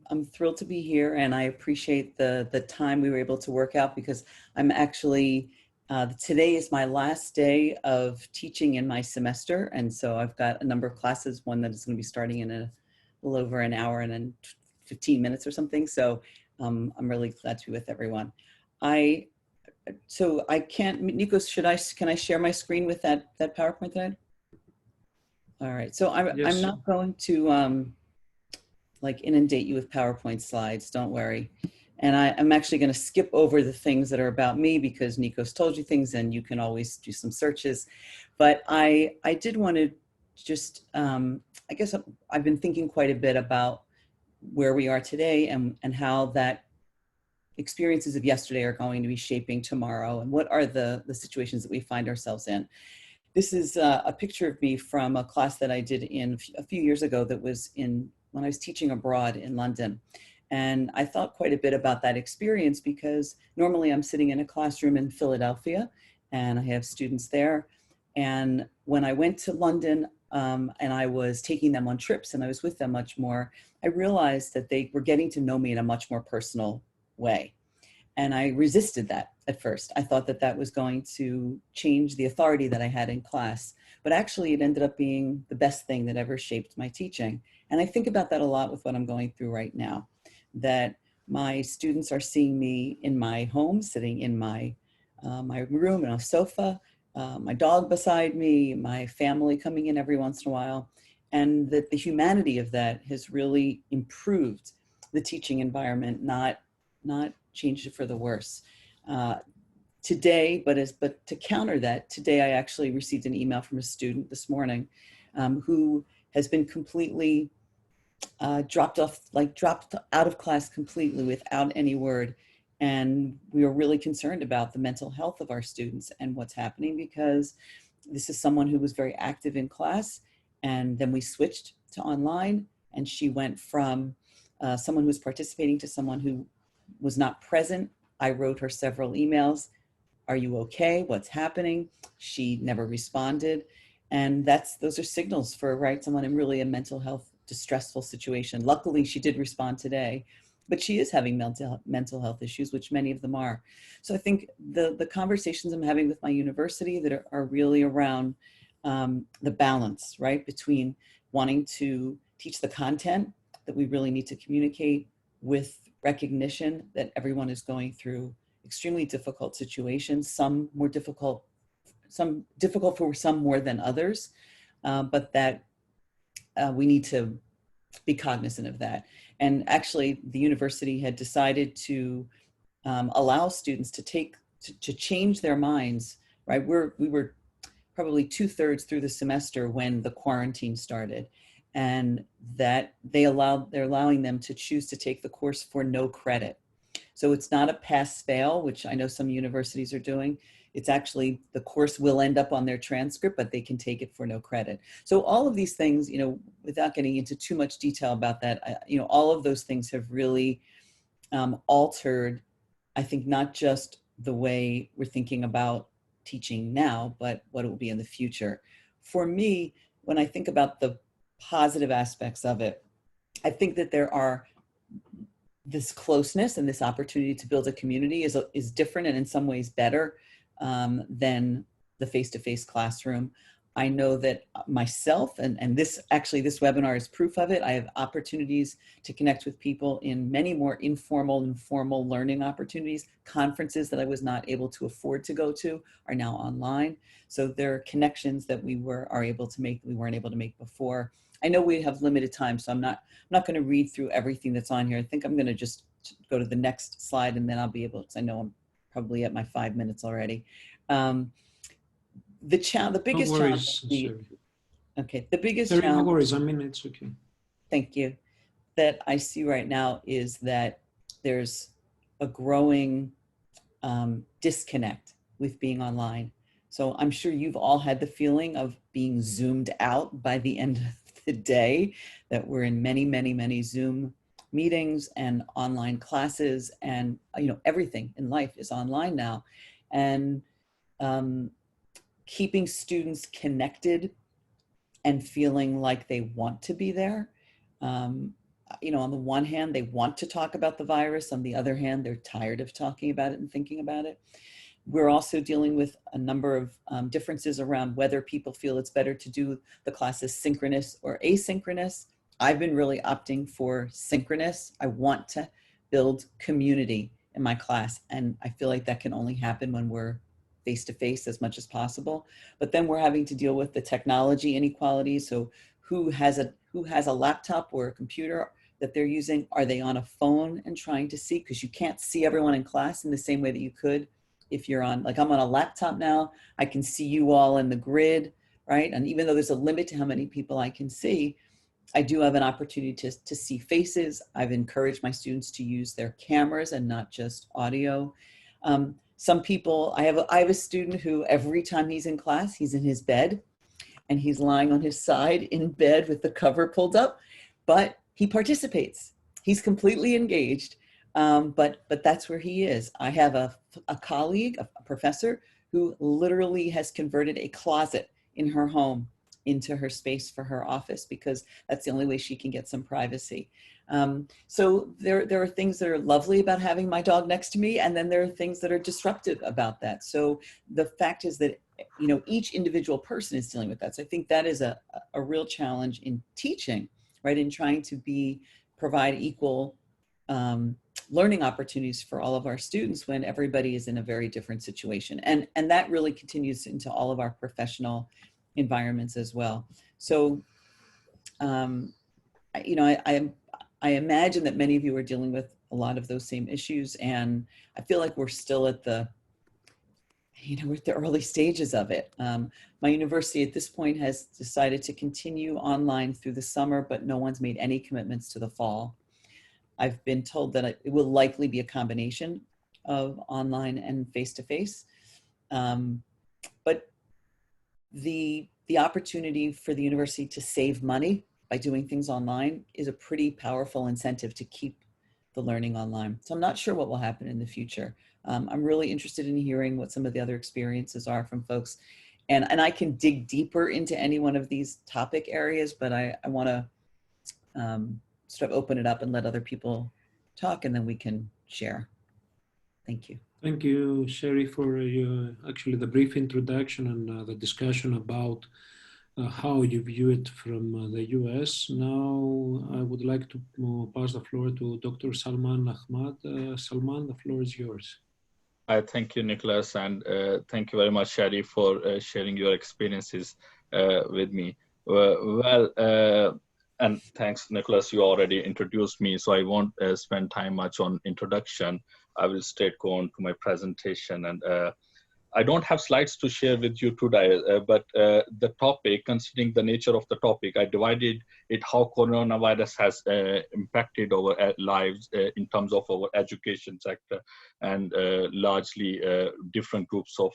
I'm thrilled to be here, and I appreciate the time we were able to work out, because I'm actually today is my last day of teaching in my semester, and so I've got a number of classes. One that is going to be starting in a little over an hour and then 15 minutes or something. So I'm really glad to be with everyone. So I can't, Nico, can I share my screen with that PowerPoint that I had? All right, so I'm not going to like inundate you with PowerPoint slides, don't worry. And I'm actually going to skip over the things that are about me, because Nico's told you things and you can always do some searches. But I did want to just, I guess I've been thinking quite a bit about where we are today, and how that experiences of yesterday are going to be shaping tomorrow, and what are the situations that we find ourselves in. This is a picture of me from a class that I did a few years ago, that was when I was teaching abroad in London. And I thought quite a bit about that experience, because normally I'm sitting in a classroom in Philadelphia and I have students there. And when I went to London and I was taking them on trips and I was with them much more, I realized that they were getting to know me in a much more personal way. And I resisted that at first. I thought that that was going to change the authority that I had in class. But actually, it ended up being the best thing that ever shaped my teaching. And I think about that a lot with what I'm going through right now, that my students are seeing me in my home, sitting in my room in a sofa, my dog beside me, my family coming in every once in a while, and that the humanity of that has really improved the teaching environment, not changed it for the worse. Today, but to counter that, today I actually received an email from a student this morning who has been completely dropped out of class completely without any word. And we are really concerned about the mental health of our students and what's happening, because this is someone who was very active in class, and then we switched to online, and she went from someone who was participating to someone who was not present. I wrote her several emails. Are you okay? What's happening? She never responded. And those are signals for someone in really a mental health distressful situation. Luckily, she did respond today, but she is having mental health issues, which many of them are. So I think the conversations I'm having with my university that are really around the balance, right, between wanting to teach the content that we really need to communicate, with recognition that everyone is going through extremely difficult situations, some difficult for some more than others, but that we need to be cognizant of that. And actually, the university had decided to allow students to change their minds, right? We were probably 2/3 through the semester when the quarantine started, and that they're allowing them to choose to take the course for no credit. So it's not a pass-fail, which I know some universities are doing. It's actually, the course will end up on their transcript, but they can take it for no credit. So all of these things, without getting into too much detail about that, all of those things have really altered, I think, not just the way we're thinking about teaching now, but what it will be in the future. For me, when I think about the positive aspects of it, I think that there are this closeness and this opportunity to build a community is different, and in some ways better than the face-to-face classroom. I know that myself, and this webinar is proof of it, I have opportunities to connect with people in many more informal and formal learning opportunities. Conferences that I was not able to afford to go to are now online. So there are connections that we weren't able to make before. I know we have limited time, so I'm not going to read through everything that's on here. I think I'm going to just go to the next slide, and then I'll be able, because I know I'm probably at my 5 minutes already. The biggest challenge. Okay, the biggest challenge. No worries. I mean, it's okay. Thank you. That I see right now is that there's a growing disconnect with being online. So I'm sure you've all had the feeling of being zoomed out by the end of the day, that we're in many, many, many Zoom meetings and online classes, and everything in life is online now. And keeping students connected and feeling like they want to be there. on the one hand, they want to talk about the virus. On the other hand, they're tired of talking about it and thinking about it. We're also dealing with a number of differences around whether people feel it's better to do the classes synchronous or asynchronous. I've been really opting for synchronous. I want to build community in my class, and I feel like that can only happen when we're face-to-face as much as possible. But then we're having to deal with the technology inequality. So who has a laptop or a computer that they're using? Are they on a phone and trying to see? Because you can't see everyone in class in the same way that you could if you're on, like I'm on a laptop now, I can see you all in the grid, right? And even though there's a limit to how many people I can see, I do have an opportunity to see faces. I've encouraged my students to use their cameras and not just audio. Some people, I have a student who every time he's in class, he's in his bed and he's lying on his side in bed with the cover pulled up, but he participates. He's completely engaged. But that's where he is. I have a colleague, a professor, who literally has converted a closet in her home into her space for her office because that's the only way she can get some privacy. So there are things that are lovely about having my dog next to me, and then there are things that are disruptive about that. So the fact is that each individual person is dealing with that. So I think that is a real challenge in teaching, right? In trying to provide equal learning opportunities for all of our students when everybody is in a very different situation. And that really continues into all of our professional environments as well. So, I imagine that many of you are dealing with a lot of those same issues. And I feel like we're still at we're at the early stages of it. My university at this point has decided to continue online through the summer, but no one's made any commitments to the fall. I've been told that it will likely be a combination of online and face-to-face. But the opportunity for the university to save money by doing things online is a pretty powerful incentive to keep the learning online. So I'm not sure what will happen in the future. I'm really interested in hearing what some of the other experiences are from folks. And I can dig deeper into any one of these topic areas, but I want to sort of open it up and let other people talk, and then we can share. Thank you. Thank you, Sherri, for actually the brief introduction and the discussion about how you view it from the US. Now, I would like to pass the floor to Dr. Salman Ahmad. Salman, the floor is yours. Thank you, Nicholas, and thank you very much, Sherri, for sharing your experiences with me. And thanks, Nicholas, you already introduced me, so I won't spend time much on introduction. I will straight go on to my presentation. And I don't have slides to share with you today, but the topic, considering the nature of the topic, I divided it how coronavirus has impacted our lives in terms of our education sector and largely different groups of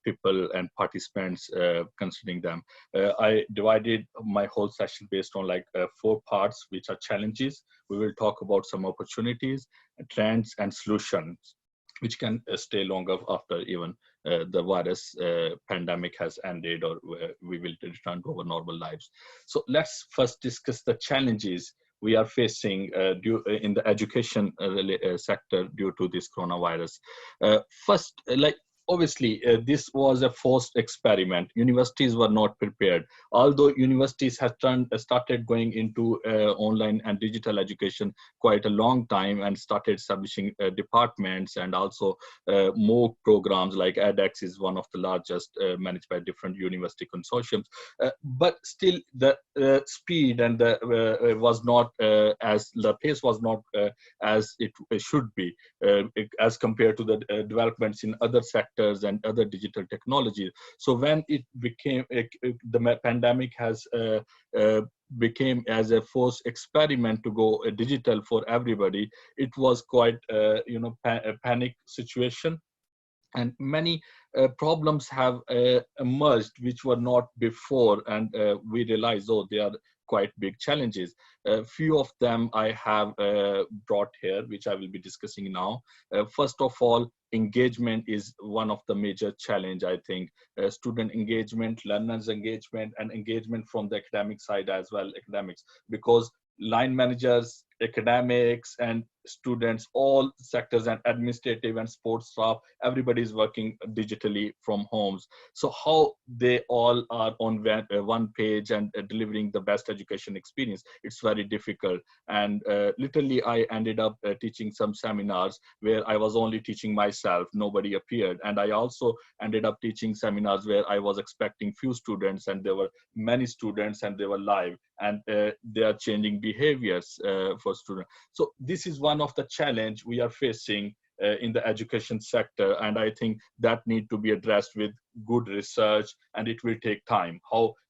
people and participants considering them. I divided my whole session based on like 4 parts, which are challenges. We will talk about some opportunities, trends, and solutions, which can stay longer after even the virus pandemic has ended or we will return to our normal lives. So let's first discuss the challenges we are facing in the education sector due to this coronavirus. First, obviously, this was a forced experiment. Universities were not prepared. Although universities have started going into online and digital education quite a long time and started establishing departments and also more programs like edX is one of the largest managed by different university consortiums. But still the speed and the was not as the pace was not as it should be as compared to the developments in other sectors and other digital technologies. So when it became the pandemic has became as a forced experiment to go digital for everybody, it was quite a panic situation, and many problems have emerged which were not before, and we realized, oh, they are quite big challenges. A few of them I have brought here, which I will be discussing now. First of all, engagement is one of the major challenge, I think. Student engagement, learners engagement, and engagement from the academic side as well, academics, because line managers, academics, and students, all sectors, and administrative and sports staff, everybody is working digitally from homes. So how they all are on one page and delivering the best education experience, it's very difficult. And literally I ended up teaching some seminars where I was only teaching myself, nobody appeared. And I also ended up teaching seminars where I was expecting few students and there were many students and they were live, and they are changing behaviors for students. So this is one of the challenge we are facing in the education sector, and I think that need to be addressed with good research, and it will take time.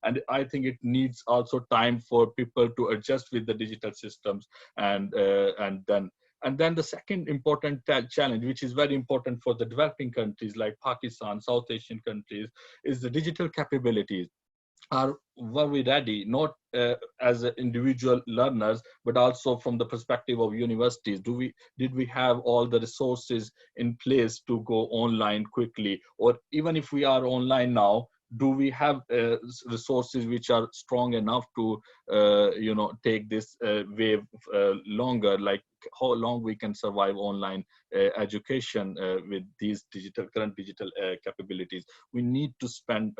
And I think it needs also time for people to adjust with the digital systems, and then the second important challenge, which is very important for the developing countries like Pakistan, South Asian countries, is the digital capabilities. Were we ready, not as individual learners, but also from the perspective of universities? Did we have all the resources in place to go online quickly? Or even if we are online now, do we have resources which are strong enough to take this wave longer? Like how long we can survive online education with these current digital capabilities? We need to spend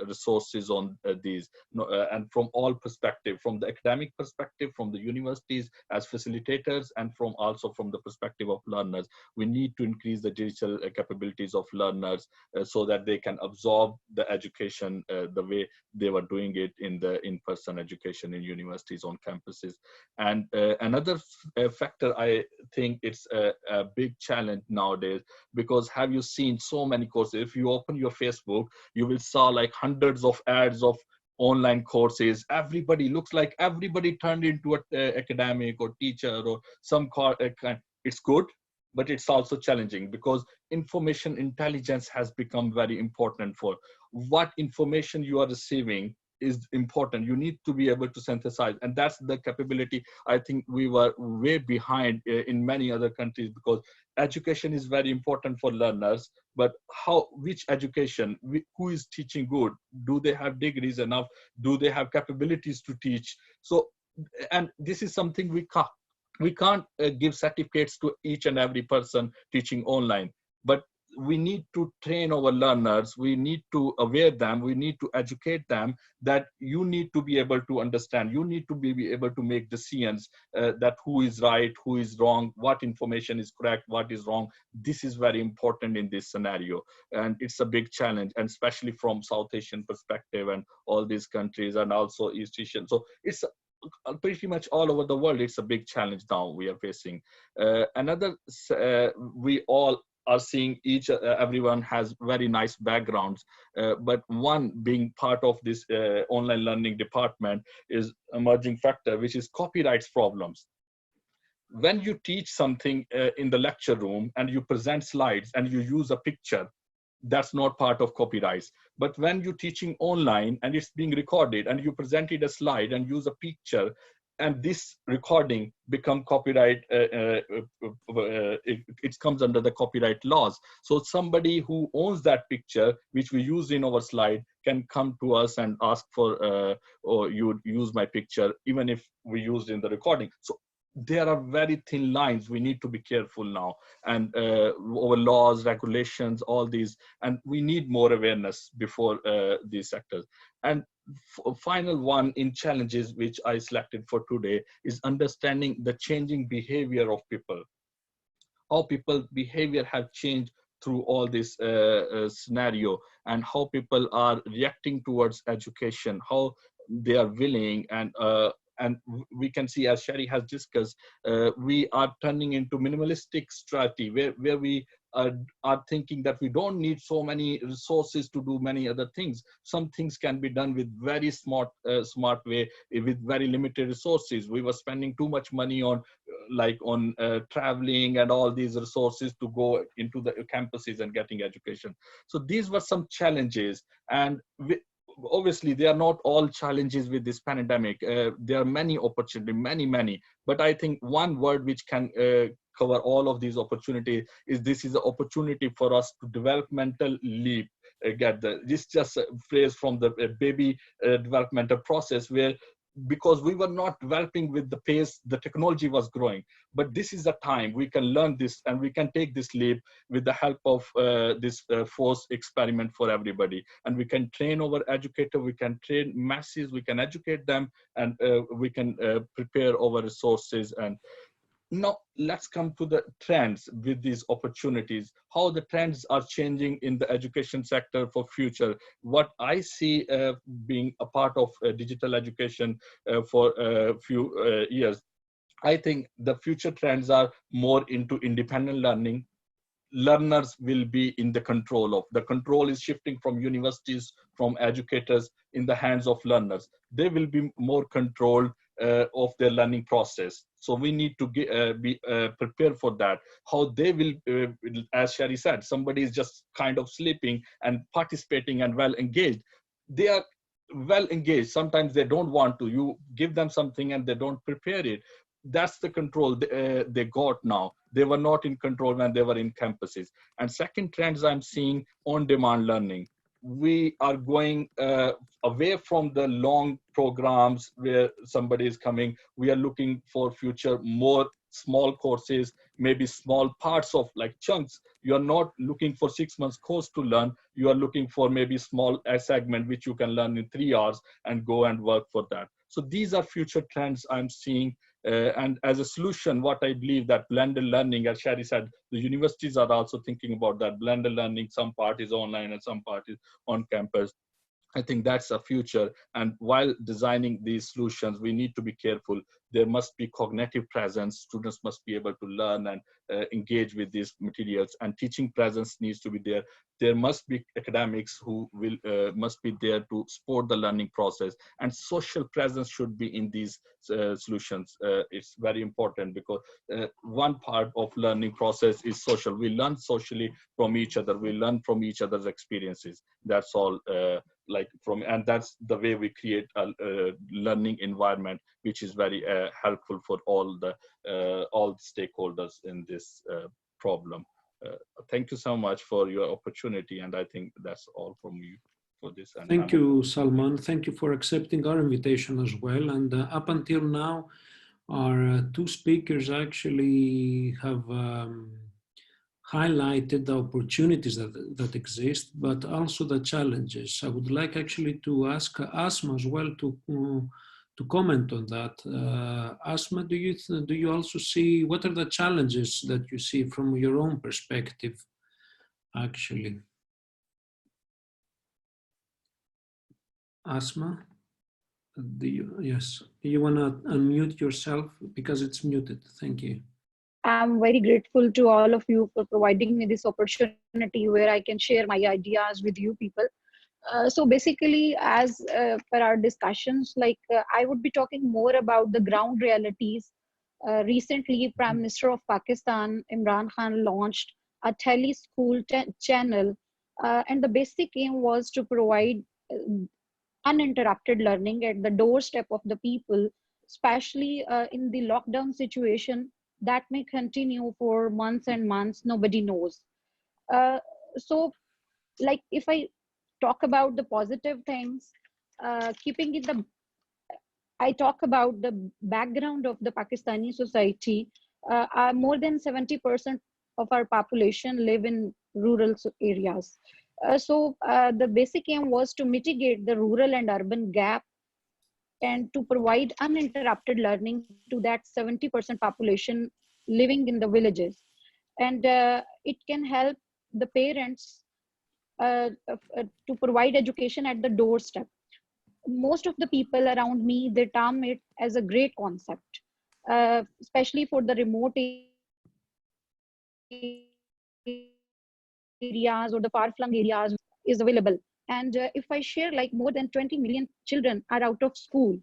resources on these, and from all perspective, from the academic perspective, from the universities as facilitators, and also from the perspective of learners. We need to increase the digital capabilities of learners so that they can absorb the education the way they were doing it in the in-person education in universities on campuses. And another factor, I think it's a big challenge nowadays, because have you seen so many courses? If you open your Facebook, you will saw like hundreds of ads of online courses. Everybody looks like everybody turned into an academic or teacher or some kind. It's good, but it's also challenging, because information intelligence has become very important. For what information you are receiving is important. You need to be able to synthesize, and that's the capability. I think we were way behind in many other countries, because education is very important for learners, but which education, who is teaching good? Do they have degrees enough? Do they have capabilities to teach? So, and this is something we can't give certificates to each and every person teaching online, but we need to train our learners. We need to aware them. We need to educate them that you need to be able to understand. You need to be able to make decisions that who is right, who is wrong, what information is correct, what is wrong. This is very important in this scenario. And it's a big challenge, and especially from South Asian perspective and all these countries, and also East Asian. So it's pretty much all over the world. It's a big challenge now we are facing. We all are seeing everyone has very nice backgrounds, but one being part of this online learning department is emerging factor, which is copyright problems. When you teach something in the lecture room and you present slides and you use a picture, that's not part of copyright. But when you're teaching online and it's being recorded and you presented a slide and use a picture, and this recording become copyright, it comes under the copyright laws. So somebody who owns that picture, which we use in our slide, can come to us and ask for, or you use my picture, even if we used in the recording. So there are very thin lines. We need to be careful now, and our laws, regulations, all these, and we need more awareness before these sectors. And final one in challenges which I selected for today is understanding the changing behavior of people. How people behavior have changed through all this scenario, and how people are reacting towards education, how they are willing, and we can see, as Sherri has discussed, we are turning into minimalistic strategy where we are thinking that we don't need so many resources to do many other things. Some things can be done with very smart way, with very limited resources. We were spending too much money on traveling and all these resources to go into the campuses and getting education. So these were some challenges, and obviously they are not all challenges with this pandemic. There are many opportunities, many, but I think one word which can cover all of these opportunities is this is an opportunity for us to developmental leap. This just a phrase from the baby developmental process, where because we were not developing with the pace the technology was growing. But this is the time we can learn this, and we can take this leap with the help of this forced experiment for everybody. And we can train our educator, we can train masses, we can educate them, and we can prepare our resources. And now let's come to the trends with these opportunities, how the trends are changing in the education sector for future. What I see being a part of digital education for a few years, I think the future trends are more into independent learning. Learners will be in the control of. The control is shifting from universities, from educators, in the hands of learners. They will be more controlled of their learning process. So we need to be prepared for that. How they will, as Sherri said, somebody is just kind of sleeping and participating and well engaged. They are well engaged. Sometimes they don't want to. You give them something and they don't prepare it. That's the control they got now. They were not in control when they were in campuses. And second trends I'm seeing, on-demand learning. We are going away from the long programs where somebody is coming. We are looking for future more small courses, maybe small parts of like chunks. You are not looking for 6 months course to learn. You are looking for maybe small segment which you can learn in 3 hours and go and work for that. So these are future trends I'm seeing. And as a solution, what I believe that blended learning, as Sherri said, the universities are also thinking about that blended learning. Some part is online and some part is on campus. I think that's a future. And while designing these solutions, we need to be careful. There must be cognitive presence. Students must be able to learn and engage with these materials, and teaching presence needs to be there. There must be academics who will must be there to support the learning process, and social presence should be in these solutions. It's very important, because one part of learning process is social. We learn socially from each other. We learn from each other's experiences. That's all. And that's the way we create a learning environment, which is very helpful for all the stakeholders in this problem. Thank you so much for your opportunity, and I think that's all from you for this. And thank you, Salman. Thank you for accepting our invitation as well. And up until now, our two speakers actually have highlighted the opportunities that exist, but also the challenges. I would like actually to ask Asma as well to comment on that. Asma, do you also see, what are the challenges that you see from your own perspective, actually? Asma, yes, you want to unmute yourself because it's muted. Thank you. I'm very grateful to all of you for providing me this opportunity where I can share my ideas with you people. So basically, as per our discussions, I would be talking more about the ground realities. Recently, Prime Minister of Pakistan, Imran Khan, launched a tele-school channel, and the basic aim was to provide uninterrupted learning at the doorstep of the people, especially in the lockdown situation that may continue for months and months. Nobody knows. So, if I talk about the positive things, I talk about the background of the Pakistani society. More than 70% of our population live in rural areas. So the basic aim was to mitigate the rural and urban gap and to provide uninterrupted learning to that 70% population living in the villages. And it can help the parents to provide education at the doorstep. Most of the people around me, they term it as a great concept, especially for the remote areas or the far-flung areas is available. And if I share, more than 20 million children are out of school.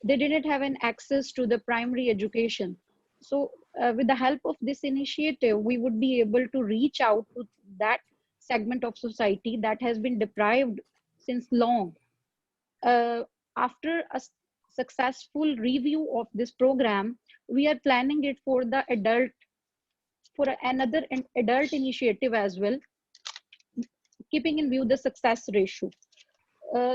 They didn't have an access to the primary education. So with the help of this initiative, we would be able to reach out to that segment of society that has been deprived since long. After a successful review of this program, we are planning it for the another adult initiative as well, keeping in view the success ratio.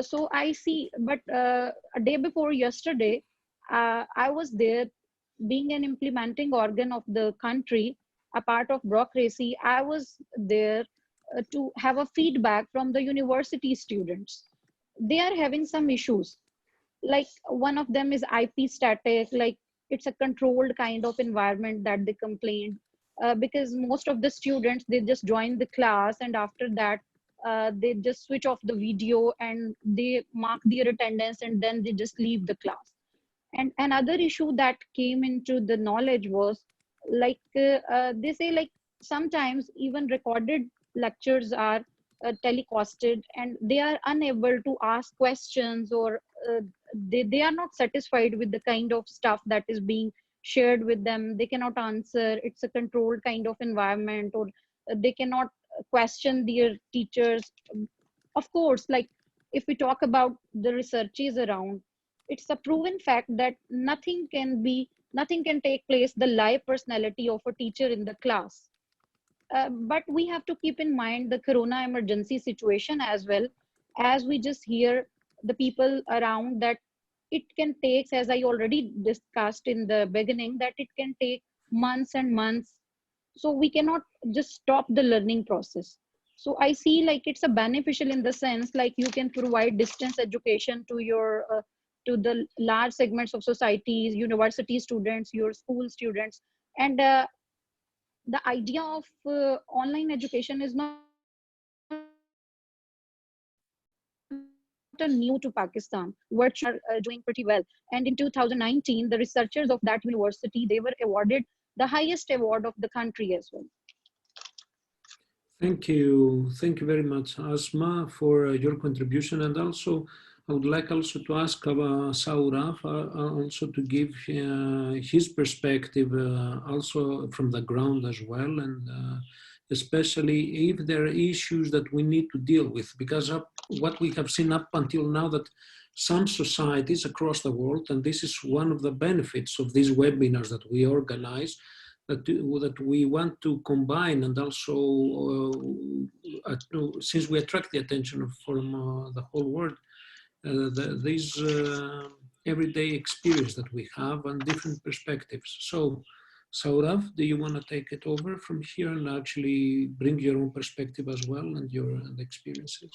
So I see, but a day before yesterday, I was there being an implementing organ of the country, a part of bureaucracy. I was there to have a feedback from the university students. They are having some issues. Like one of them is IP static, like it's a controlled kind of environment that they complained. Because most of the students, they just join the class, and after that, they just switch off the video and they mark their attendance, and then they just leave the class. And another issue that came into the knowledge was like they say like sometimes even recorded lectures are telecasted, and they are unable to ask questions, or they are not satisfied with the kind of stuff that is being shared with them. They cannot answer. It's a controlled kind of environment, or they cannot question their teachers. Of course, like if we talk about the researches around, it's a proven fact that nothing can take place the live personality of a teacher in the class. But we have to keep in mind the corona emergency situation as well. As we just hear the people around that it can take, as I already discussed in the beginning, that it can take months and months. So we cannot just stop the learning process. So I see like it's a beneficial in the sense like you can provide distance education to your to the large segments of societies, university students, your school students. And the idea of online education is not a new to Pakistan. Virtual learning are doing pretty well. And in 2019, the researchers of that university, they were awarded the highest award of the country as well. Thank you very much, Asma, for your contribution. And also, I would like also to ask Saurav also to give his perspective also from the ground as well, and especially if there are issues that we need to deal with, because what we have seen up until now, that some societies across the world, and this is one of the benefits of these webinars that we organize, that we want to combine, and also since we attract the attention from the whole world, these everyday experience that we have and different perspectives. So Saurav, do you want to take it over from here and actually bring your own perspective as well and your experiences?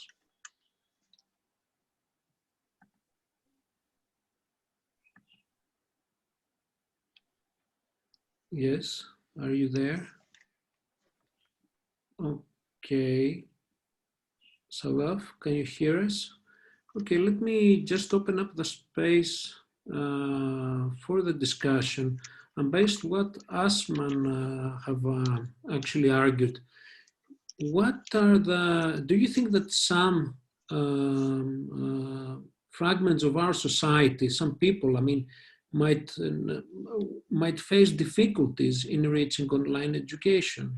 Yes, are you there? Okay. Saurav, can you hear us? Okay, let me just open up the space for the discussion. And based what Asman have actually argued, what are do you think that some fragments of our society, some people, I mean, might face difficulties in reaching online education?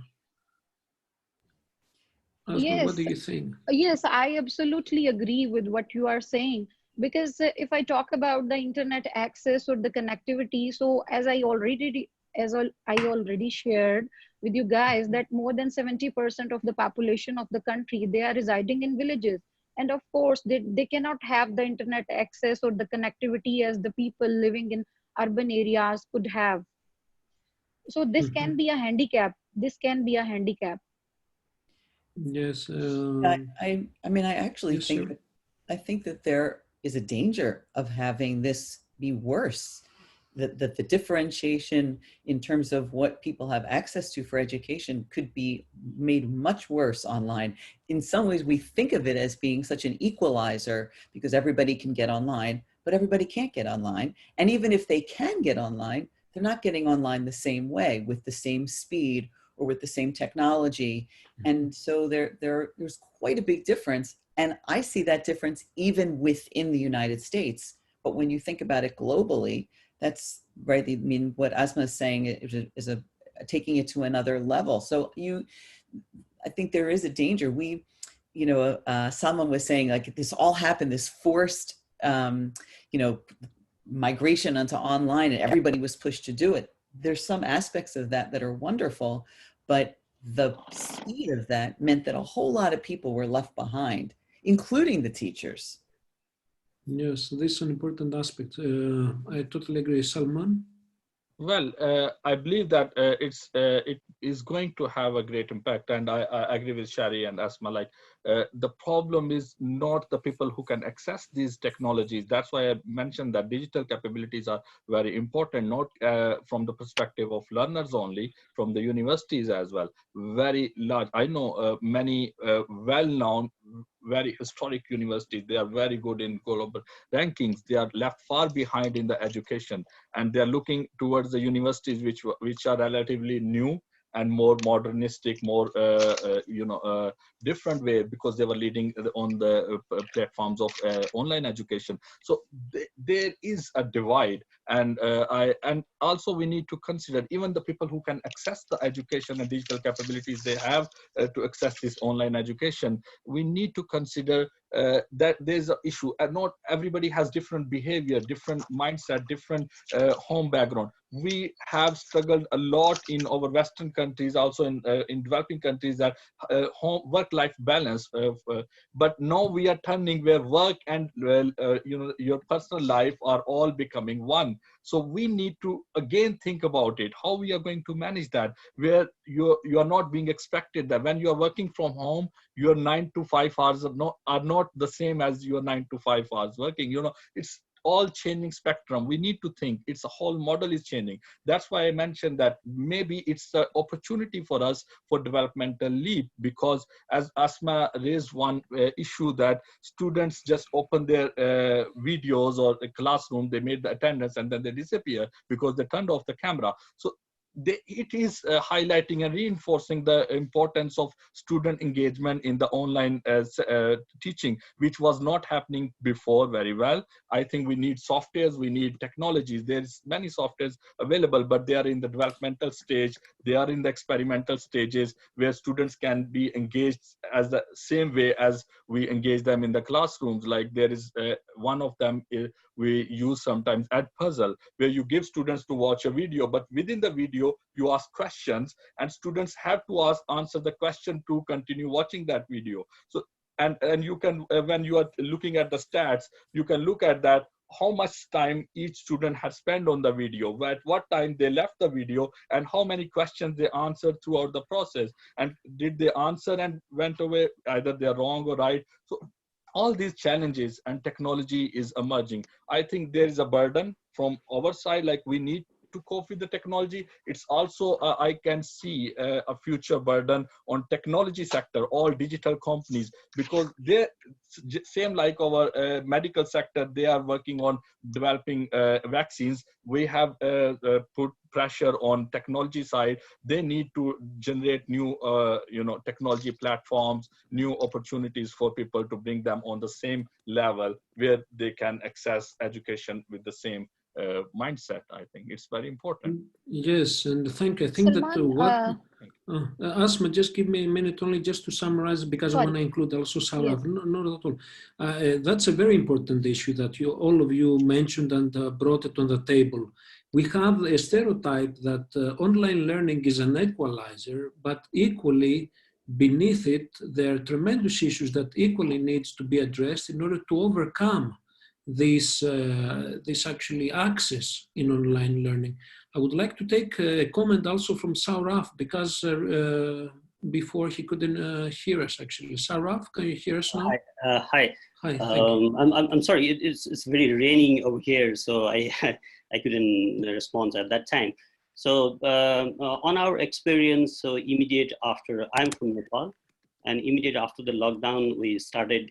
Asma, what Yes, do you think? yes, I absolutely agree with what you are saying. Because if I talk about the internet access or the connectivity, so I already shared with you guys that more than 70% of the population of the country, they are residing in villages. And of course, they cannot have the internet access or the connectivity as the people living in urban areas could have. So this can be a handicap. This can be a handicap. Yes. I mean, I actually Yes, think sir. I think that there is a danger of having this be worse. That the differentiation in terms of what people have access to for education could be made much worse online. In some ways, we think of it as being such an equalizer because everybody can get online, but everybody can't get online. And even if they can get online, they're not getting online the same way, with the same speed or with the same technology. And so there's quite a big difference. And I see that difference even within the United States. But when you think about it globally, that's right. I mean, what Asma is saying is taking it to another level. So I think there is a danger. Salman was saying like this all happened, this forced, migration onto online, and everybody was pushed to do it. There's some aspects of that that are wonderful, but the speed of that meant that a whole lot of people were left behind, including the teachers. Yes, this is an important aspect. I totally agree. Salman? Well, I believe that it is going to have a great impact, and I agree with Sherri and Asma. Like the problem is not the people who can access these technologies. That's why I mentioned that digital capabilities are very important, not from the perspective of learners only, from the universities as well. Very large. I know many well-known, very historic universities. They are very good in global rankings. They are left far behind in the education, and they are looking towards the universities which are relatively new and more modernistic, more different way, because they were leading on the platforms of online education. So there is a divide, and and also we need to consider even the people who can access the education and digital capabilities they have to access this online education. We need to consider that there's an issue, and not everybody has different behavior, different mindset, different home background. We have struggled a lot in our Western countries, also in developing countries, that home work-life balance. But now we are turning where work and your personal life are all becoming one. So we need to again think about it, how we are going to manage that, where you are not being expected that when you are working from home, your 9 to 5 hours are not the same as your 9 to 5 hours working. It's all changing spectrum. We need to think, it's a whole model is changing. That's why I mentioned that maybe it's an opportunity for us for developmental leap, because as Asma raised one issue, that students just open their videos or the classroom, they made the attendance and then they disappear because they turned off the camera. So it is highlighting and reinforcing the importance of student engagement in the online teaching, which was not happening before very well. I think we need softwares, we need technologies. There's many softwares available, but they are in the developmental stage. They are in the experimental stages, where students can be engaged as the same way as we engage them in the classrooms. Like there is one of them we use sometimes at puzzle, where you give students to watch a video, but within the video you ask questions, and students have to answer the question to continue watching that video. So and you can when you are looking at the stats, you can look at that, how much time each student had spent on the video, at what time they left the video, and how many questions they answered throughout the process, and did they answer and went away, either they're wrong or right. So all these challenges and technology is emerging. I think there is a burden from our side, like we need to cope with the technology. It's also, I can see a future burden on technology sector, all digital companies, because they, same like our medical sector, they are working on developing vaccines. We have put pressure on technology side. They need to generate new technology platforms, new opportunities for people to bring them on the same level where they can access education with the same mindset. I think it's very important. Yes, and thank you. I think that Salman, Asma, just give me a minute only just to summarize, because I want to include also Saurav. yes. No, not at all. That's a very important issue that all of you mentioned and brought it on the table. We have a stereotype that online learning is an equalizer, but equally beneath it, there are tremendous issues that equally needs to be addressed in order to overcome this actually access in online learning. I would like to take a comment also from Saurav, because before he couldn't hear us actually. Saurav, can you hear us now? Hi. Hi, thank you. I'm sorry, it's very raining over here, so I I couldn't respond at that time. So on our experience, so immediate after, I'm from Nepal, and immediate after the lockdown, we started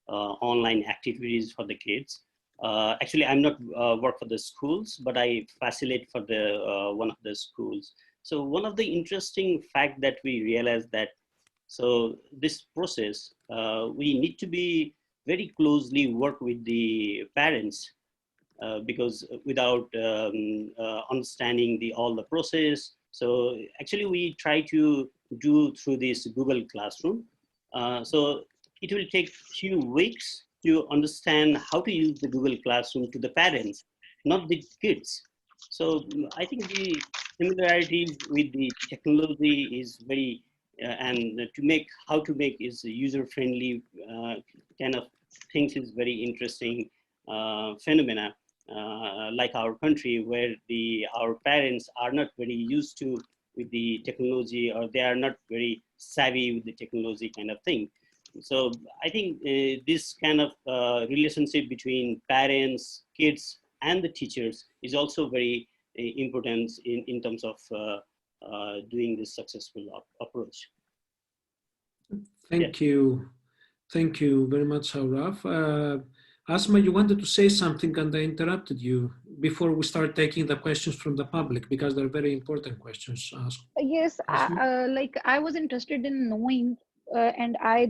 online activities for the kids. Actually, I'm not work for the schools, but I facilitate for the one of the schools. So one of the interesting fact that we realized that, so this process, we need to be very closely work with the parents, because without understanding all the process. So actually we try to do through this Google Classroom. So it will take few weeks to understand how to use the Google Classroom to the parents, not the kids. So I think the similarities with the technology is very, and how to make is user-friendly kind of thinks is very interesting phenomena, like our country, where our parents are not very used to with the technology, or they are not very savvy with the technology kind of thing. So I think this kind of relationship between parents, kids, and the teachers is also very important in terms of doing this successful approach. Thank you. Thank you very much, Saurav. Asma, you wanted to say something and I interrupted you before we start taking the questions from the public, because they're very important questions. Yes, like I was interested in knowing, and I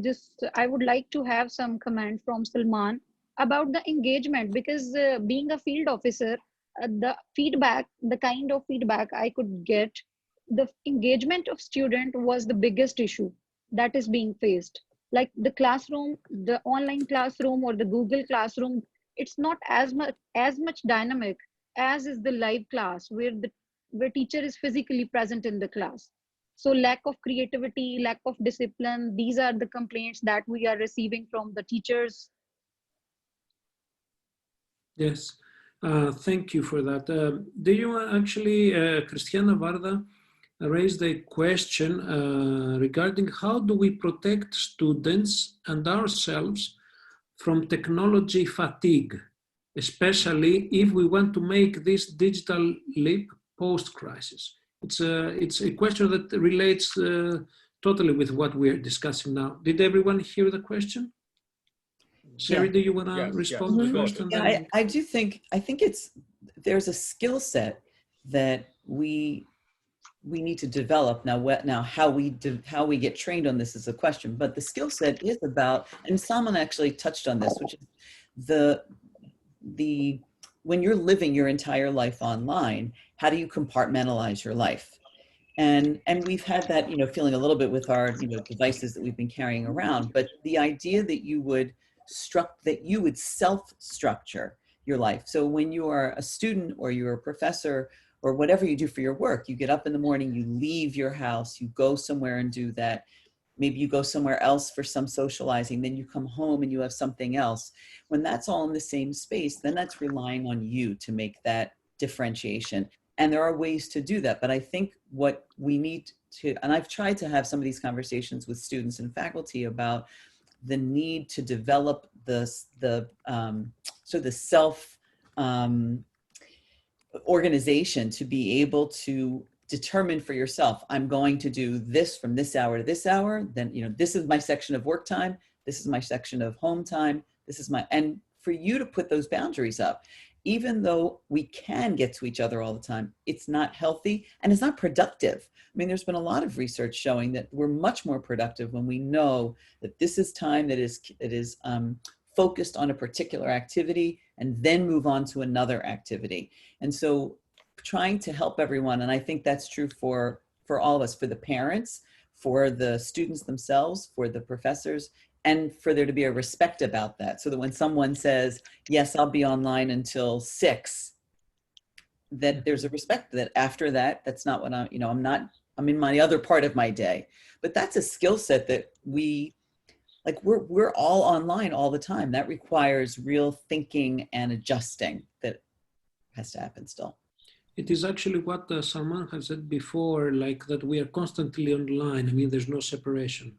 would like to have some comment from Salman about the engagement, because being a field officer, the kind of feedback I could get, the engagement of student was the biggest issue that is being faced. Like the classroom, the online classroom or the Google classroom, it's not as much dynamic as is the live class where teacher is physically present in the class. So lack of creativity, lack of discipline, these are the complaints that we are receiving from the teachers. Yes, thank you for that. Do you actually, Christiana Varda raised a question regarding how do we protect students and ourselves from technology fatigue, especially if we want to make this digital leap post-crisis? It's a question that relates totally with what we are discussing now. Did everyone hear the question? Sherri, do you want to respond first? And then... I think there's a skill set that we need to develop now. How we get trained on this is a question, but the skill set is about, and Salman actually touched on this, which is the when you're living your entire life online, how do you compartmentalize your life? And we've had that, feeling a little bit with our, devices that we've been carrying around, but the idea that you would self-structure your life. So when you are a student or you're a professor or whatever you do for your work, you get up in the morning, you leave your house, you go somewhere and do that. Maybe you go somewhere else for some socializing, then you come home and you have something else. When that's all in the same space, then that's relying on you to make that differentiation. And there are ways to do that. But I think what we need to, and I've tried to have some of these conversations with students and faculty about the need to develop the self organization to be able to determine for yourself, I'm going to do this from this hour to this hour, then, this is my section of work time, this is my section of home time, and for you to put those boundaries up, even though we can get to each other all the time, it's not healthy and it's not productive. I mean, there's been a lot of research showing that we're much more productive when we know that this is time that is focused on a particular activity and then move on to another activity. And so trying to help everyone, and I think that's true for all of us, for the parents, for the students themselves, for the professors, and for there to be a respect about that, so that when someone says, yes, I'll be online until 6, that there's a respect that after that, that's not what I'm in my other part of my day. But that's a skill set that we're all online all the time. That requires real thinking and adjusting that has to happen still. It is actually what Salman has said before, like that we are constantly online. I mean, there's no separation.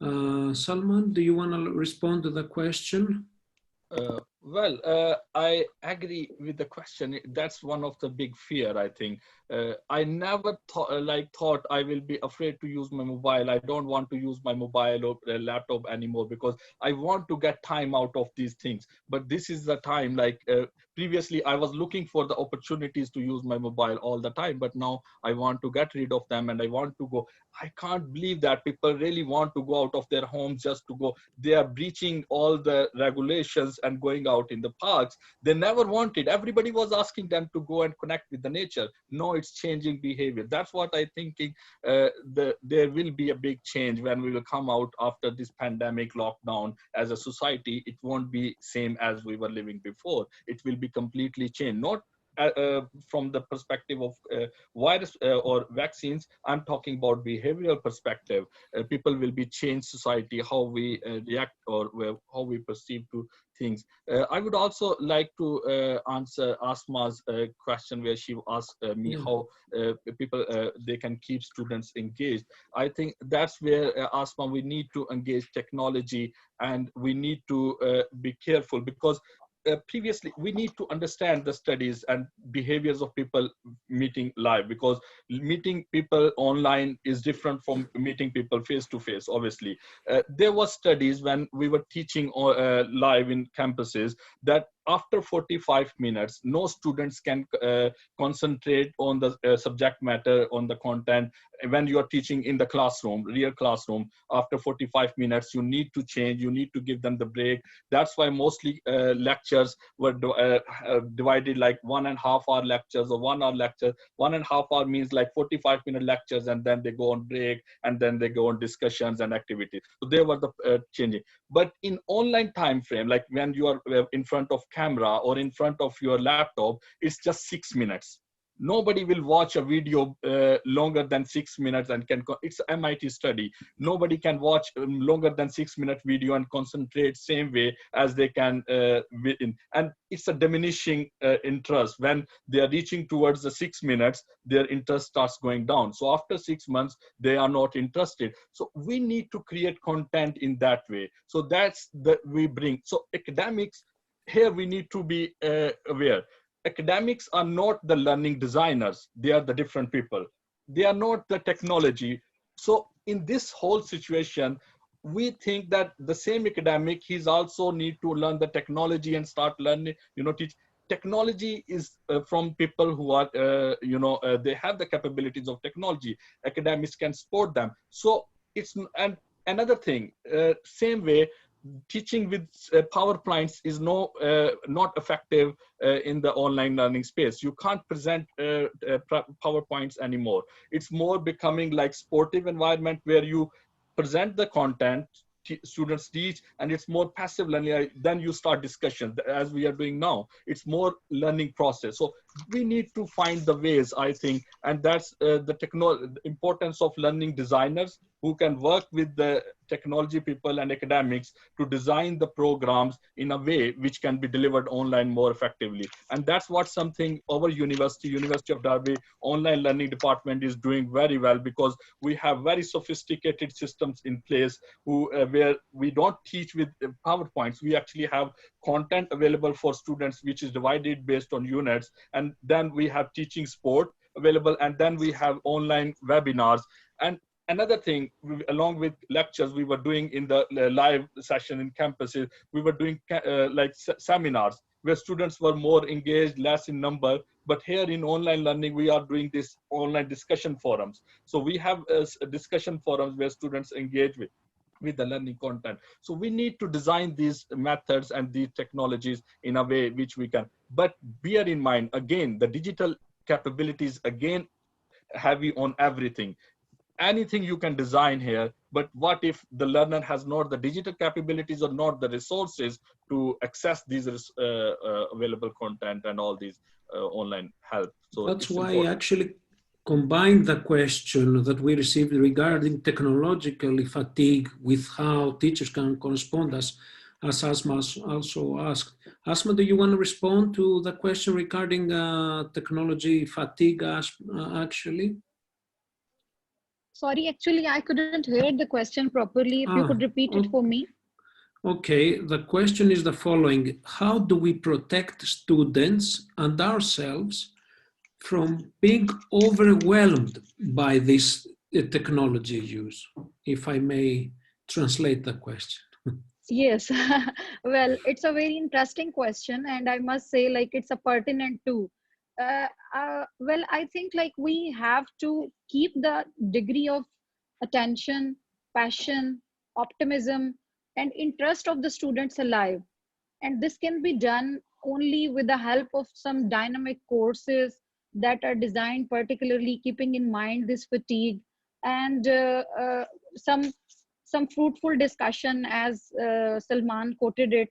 Salman, do you want to respond to the question? I agree with the question. That's one of the big fear, I think. I never thought I will be afraid to use my mobile. I don't want to use my mobile or laptop anymore because I want to get time out of these things. But this is the time, previously I was looking for the opportunities to use my mobile all the time, but now I want to get rid of them and I want to go. I can't believe that people really want to go out of their homes just to go. They are breaching all the regulations and going out in the parks. They never wanted. Everybody was asking them to go and connect with the nature. No, it's changing behavior. That's what I'm thinking. There will be a big change when we will come out after this pandemic lockdown as a society. It won't be same as we were living before. It will be completely changed. Not from the perspective of virus or vaccines. I'm talking about behavioral perspective. People will be changed society, how we react or how we perceive to things. I would also like to answer Asma's question where she asked me how people they can keep students engaged. I think that's where Asma, we need to engage technology, and we need to be careful, because previously we need to understand the studies and behaviors of people meeting live, because meeting people online is different from meeting people face to face. Obviously there was studies when we were teaching live in campuses that after 45 minutes no students can concentrate on the subject matter, on the content. When you are teaching in the classroom, real classroom, after 45 minutes you need to change, you need to give them the break. That's why mostly lectures were divided like 1.5 hour lectures or 1 hour lecture. 1.5 hour means like 45-minute lectures, and then they go on break, and then they go on discussions and activities. So they were the changing. But in online time frame, like when you are in front of camera or in front of your laptop, it's just 6 minutes. Nobody will watch a video longer than 6 minutes and it's an MIT study. Nobody can watch longer than 6-minute video and concentrate same way as they can and it's a diminishing interest. When they are reaching towards the 6 minutes, their interest starts going down. So after 6 months, they are not interested. So we need to create content in that way. So that's the we bring. So academics, here we need to be aware. Academics are not the learning designers. They are the different people. They are not the technology. So in this whole situation, we think that the same academic, he's also need to learn the technology and start learning, teach. Technology is from people who are, they have the capabilities of technology. Academics can support them. So it's, and another thing, same way, teaching with PowerPoints is not effective in the online learning space. You can't present PowerPoints anymore. It's more becoming like sportive environment where you present the content, students teach, and it's more passive learning. Then you start discussion as we are doing now. It's more learning process. So we need to find the ways, I think, and that's the importance of learning designers who can work with the technology people and academics to design the programs in a way which can be delivered online more effectively. And that's what something our University of Derby online learning department is doing very well, because we have very sophisticated systems in place where we don't teach with PowerPoints. We actually have content available for students, which is divided based on units. And then we have teaching support available. And then we have online webinars. And another thing, along with lectures we were doing in the live session in campuses, we were doing seminars where students were more engaged, less in number. But here in online learning, we are doing this online discussion forums. So we have discussion forums where students engage with the learning content. So we need to design these methods and these technologies in a way which we can. But bear in mind, again, the digital capabilities, again, heavy on everything. Anything you can design here, but what if the learner has not the digital capabilities or not the resources to access these available content and all these online help? So that's why I actually combined the question that we received regarding technological fatigue with how teachers can correspond, as Asma also asked. Asma, do you want to respond to the question regarding technology fatigue actually? Sorry, actually, I couldn't hear the question properly. If you could repeat it for me. Okay, the question is the following. How do we protect students and ourselves from being overwhelmed by this technology use? If I may translate the question. Yes, well, it's a very interesting question, and I must say, like, it's a pertinent too. Well, I think like we have to keep the degree of attention, passion, optimism, and interest of the students alive. And this can be done only with the help of some dynamic courses that are designed particularly keeping in mind this fatigue, and some fruitful discussion, as Salman quoted it,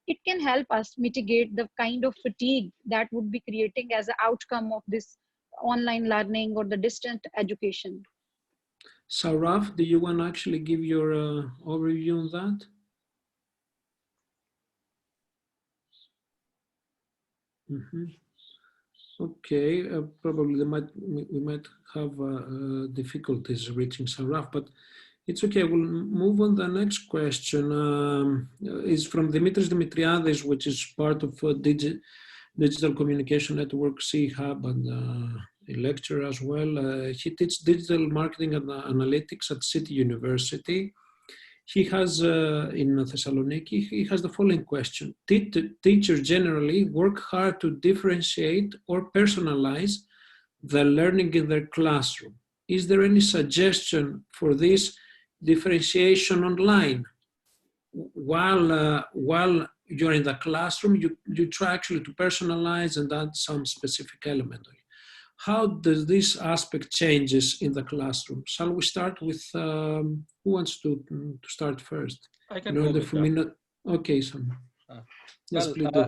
it can help us mitigate the kind of fatigue that would be creating as an outcome of this online learning or the distant education. Saurav, do you want to actually give your overview on that? Mm-hmm. Okay, probably we might have difficulties reaching Saurav, but it's okay. We'll move on. The next question is from Dimitris Dimitriadis, which is part of Digital Communication Network C-Hub and a lecturer as well. He teaches digital marketing and analytics at City University. He has, in Thessaloniki, he has the following question. Teachers generally work hard to differentiate or personalize the learning in their classroom. Is there any suggestion for this differentiation online? While you're in the classroom, you try actually to personalize and add some specific element. How does this aspect changes in the classroom? Shall we start with, who wants to start first? I can go with that. Okay, Salman. Yes, Well, please do.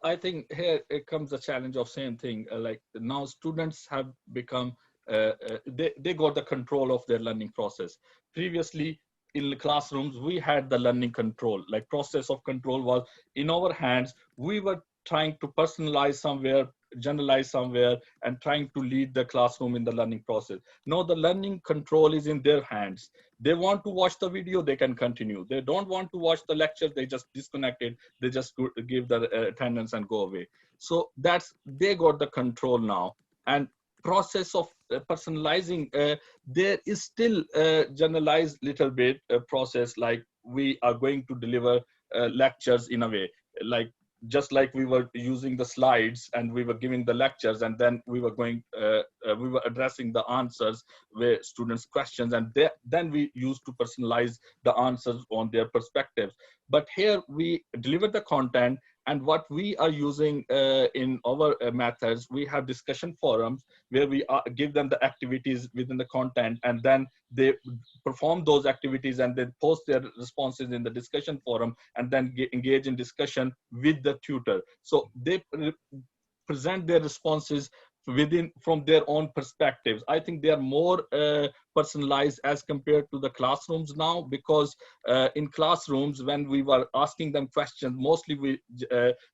I think here it comes the challenge of same thing. Like now students have become, they got the control of their learning process. Previously, in the classrooms, we had the learning control, like process of control was in our hands. We were trying to personalize somewhere, generalize somewhere, and trying to lead the classroom in the learning process. Now the learning control is in their hands. They want to watch the video, they can continue. They don't want to watch the lecture, they just disconnect it. They just give the attendance and go away. So they got the control now. And process of personalizing, there is still a generalized little bit process, like we are going to deliver lectures in a way, like just like we were using the slides and we were giving the lectures, and then we were we were addressing the answers where students' questions, and then we used to personalize the answers on their perspectives. But here we deliver the content, and what we are using in our methods, we have discussion forums where we give them the activities within the content, and then they perform those activities and they post their responses in the discussion forum, and then engage in discussion with the tutor. So they present their responses from their own perspectives. I think they are more personalized as compared to the classrooms now, because in classrooms, when we were asking them questions, mostly we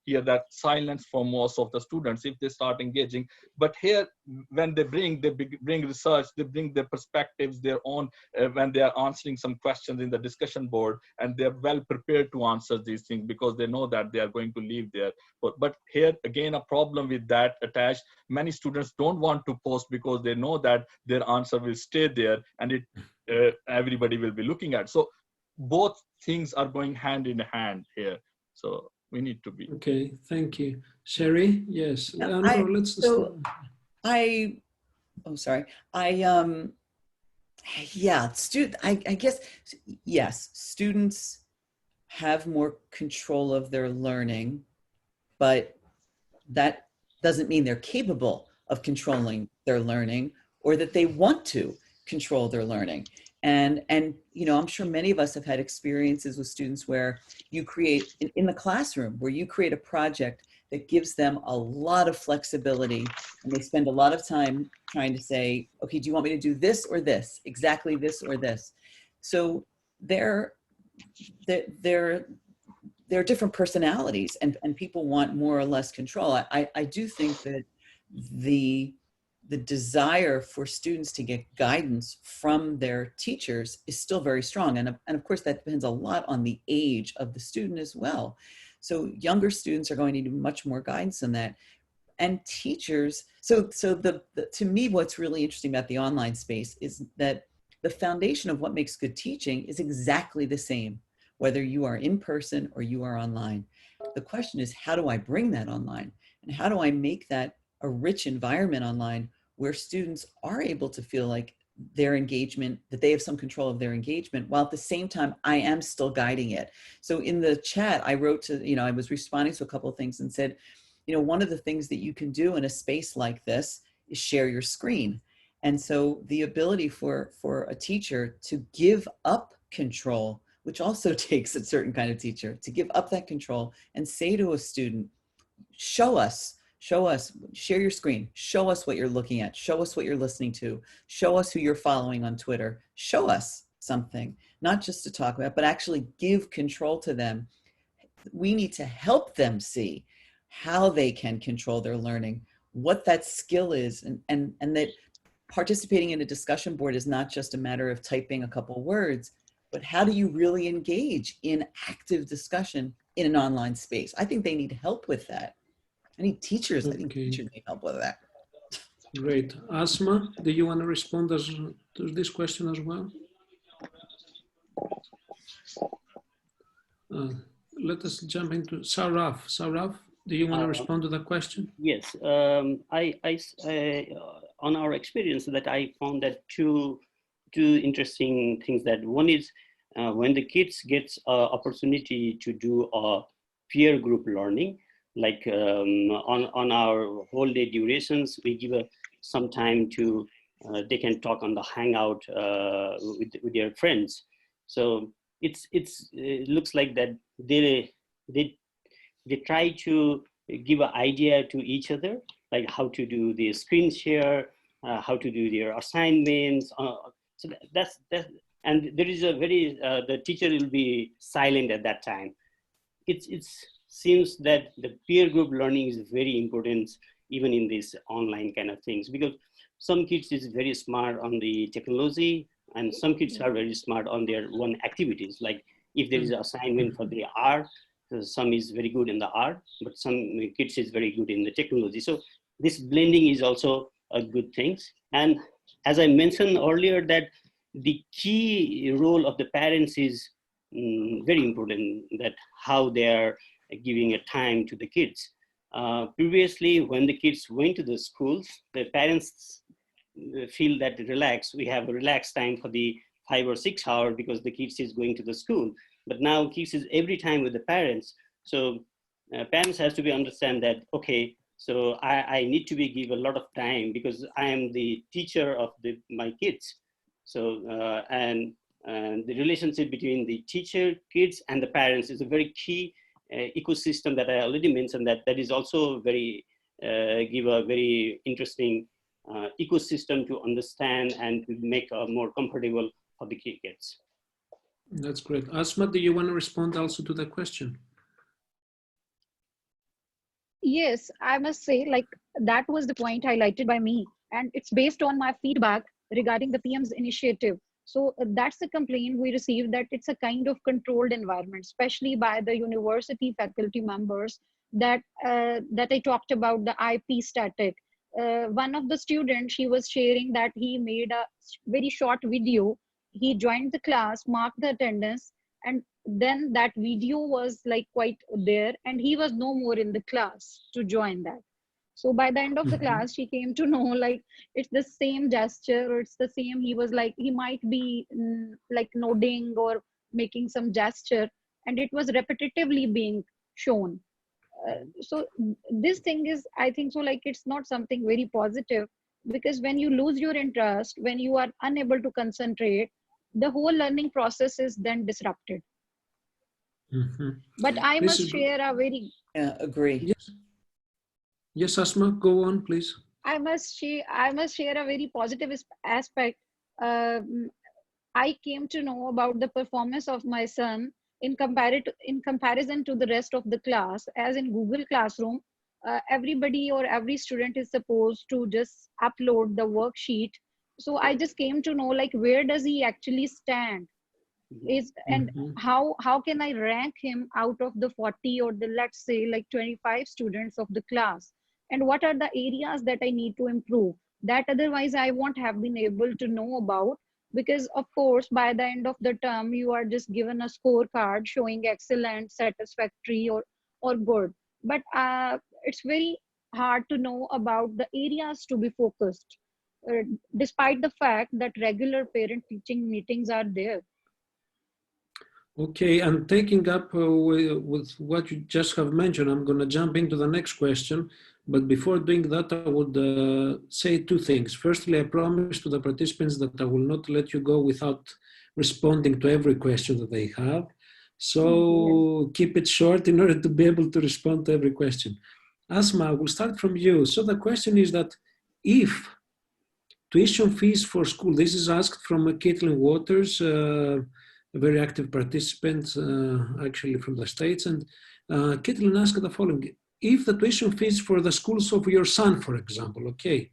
hear that silence from most of the students if they start engaging. But here, when they bring research, they bring their perspectives, their own, when they are answering some questions in the discussion board, and they're well prepared to answer these things because they know that they are going to leave there. But here, again, a problem with that attached. Many students don't want to post because they know that their answer will stay there and everybody will be looking at. So both things are going hand in hand here. So we need to be. Okay, thank you. Sherri, yes. I guess, yes, students have more control of their learning, but that doesn't mean they're capable of controlling their learning or that they want to control their learning. And you know, I'm sure many of us have had experiences with students where you create, in the classroom, where you create a project that gives them a lot of flexibility, and they spend a lot of time trying to say, okay, do you want me to do this or this, exactly this or this? So they're different personalities, and people want more or less control. I do think that the desire for students to get guidance from their teachers is still very strong. And of course, that depends a lot on the age of the student as well. So younger students are going to need much more guidance on that. And teachers, to me, what's really interesting about the online space is that the foundation of what makes good teaching is exactly the same, whether you are in person or you are online. The question is, how do I bring that online? And how do I make that a rich environment online where students are able to feel like their engagement, that they have some control of their engagement, while at the same time, I am still guiding it. So in the chat, I wrote to, you know, I was responding to a couple of things and said, you know, one of the things that you can do in a space like this is share your screen. And so the ability for a teacher to give up control which also takes a certain kind of teacher to give up that control and say to a student, show us, share your screen, show us what you're looking at, show us what you're listening to, show us who you're following on Twitter, show us something, not just to talk about, but actually give control to them. We need to help them see how they can control their learning, what that skill is, and that participating in a discussion board is not just a matter of typing a couple words, but how do you really engage in active discussion in an online space? I think they need help with that. I think teachers need help with that. Great. Asma, do you want to respond to this question as well? Let us jump into Saurav. Saurav, do you want to respond to that question? Yes. On our experience, that I found that two interesting things. That one is when the kids get opportunity to do a peer group learning, like on our whole day durations, we give some time to they can talk on the hangout with their friends. So it looks like that they try to give an idea to each other, like how to do the screen share, how to do their assignments. So that's and there is a very the teacher will be silent at that time. It seems that the peer group learning is very important even in these online kind of things, because some kids is very smart on the technology and some kids are very smart on their own activities. Like if there is an assignment for the art, some is very good in the art, but some kids is very good in the technology. So this blending is also a good thing. And as I mentioned earlier, that the key role of the parents is very important, that how they are giving a time to the kids. Previously, when the kids went to the schools, the parents feel that relaxed. We have a relaxed time for the 5 or 6 hours because the kids is going to the school. But now kids is every time with the parents. So parents has to be understand that, okay, so I need to be give a lot of time because I am the teacher of my kids. So and the relationship between the teacher, kids, and the parents is a very key ecosystem that I already mentioned. That is also very give a very interesting ecosystem to understand and to make more comfortable for the kids. That's great. Asma, do you want to respond also to that question? Yes, I must say, like, that was the point highlighted by me, and it's based on my feedback regarding the PM's initiative. So that's the complaint we received, that it's a kind of controlled environment, especially by the university faculty members that that I talked about, the IP static. One of the students, she was sharing that he made a very short video. He joined the class, marked the attendance, and then that video was like quite there, and he was no more in the class to join that. So by the end of the class, she came to know, like, it's the same gesture, or it's the same. He was like, he might be like nodding or making some gesture, and it was repetitively being shown. So this thing is, I think so, like, it's not something very positive, because when you lose your interest, when you are unable to concentrate, the whole learning process is then disrupted. But I must share a very... Yeah, agree. Yes. Yes, Asma, go on, please. I must share a very positive aspect. I came to know about the performance of my son in comparison to the rest of the class. As in Google Classroom, everybody or every student is supposed to just upload the worksheet. So I just came to know, like, where does he actually stand? And how can I rank him out of the 40 or the, let's say, like 25 students of the class? And what are the areas that I need to improve that otherwise I won't have been able to know about? Because of course, by the end of the term, you are just given a scorecard showing excellent, satisfactory, or good. But it's very hard to know about the areas to be focused, despite the fact that regular parent teaching meetings are there. Okay, and taking up with what you just have mentioned, I'm going to jump into the next question. But before doing that, I would say two things. Firstly, I promise to the participants that I will not let you go without responding to every question that they have. So keep it short in order to be able to respond to every question. Asma, I will start from you. So the question is that if tuition fees for school, this is asked from Caitlin Waters, a very active participant, actually from the States. And Caitlin asked the following: if the tuition fees for the schools of your son, for example, okay,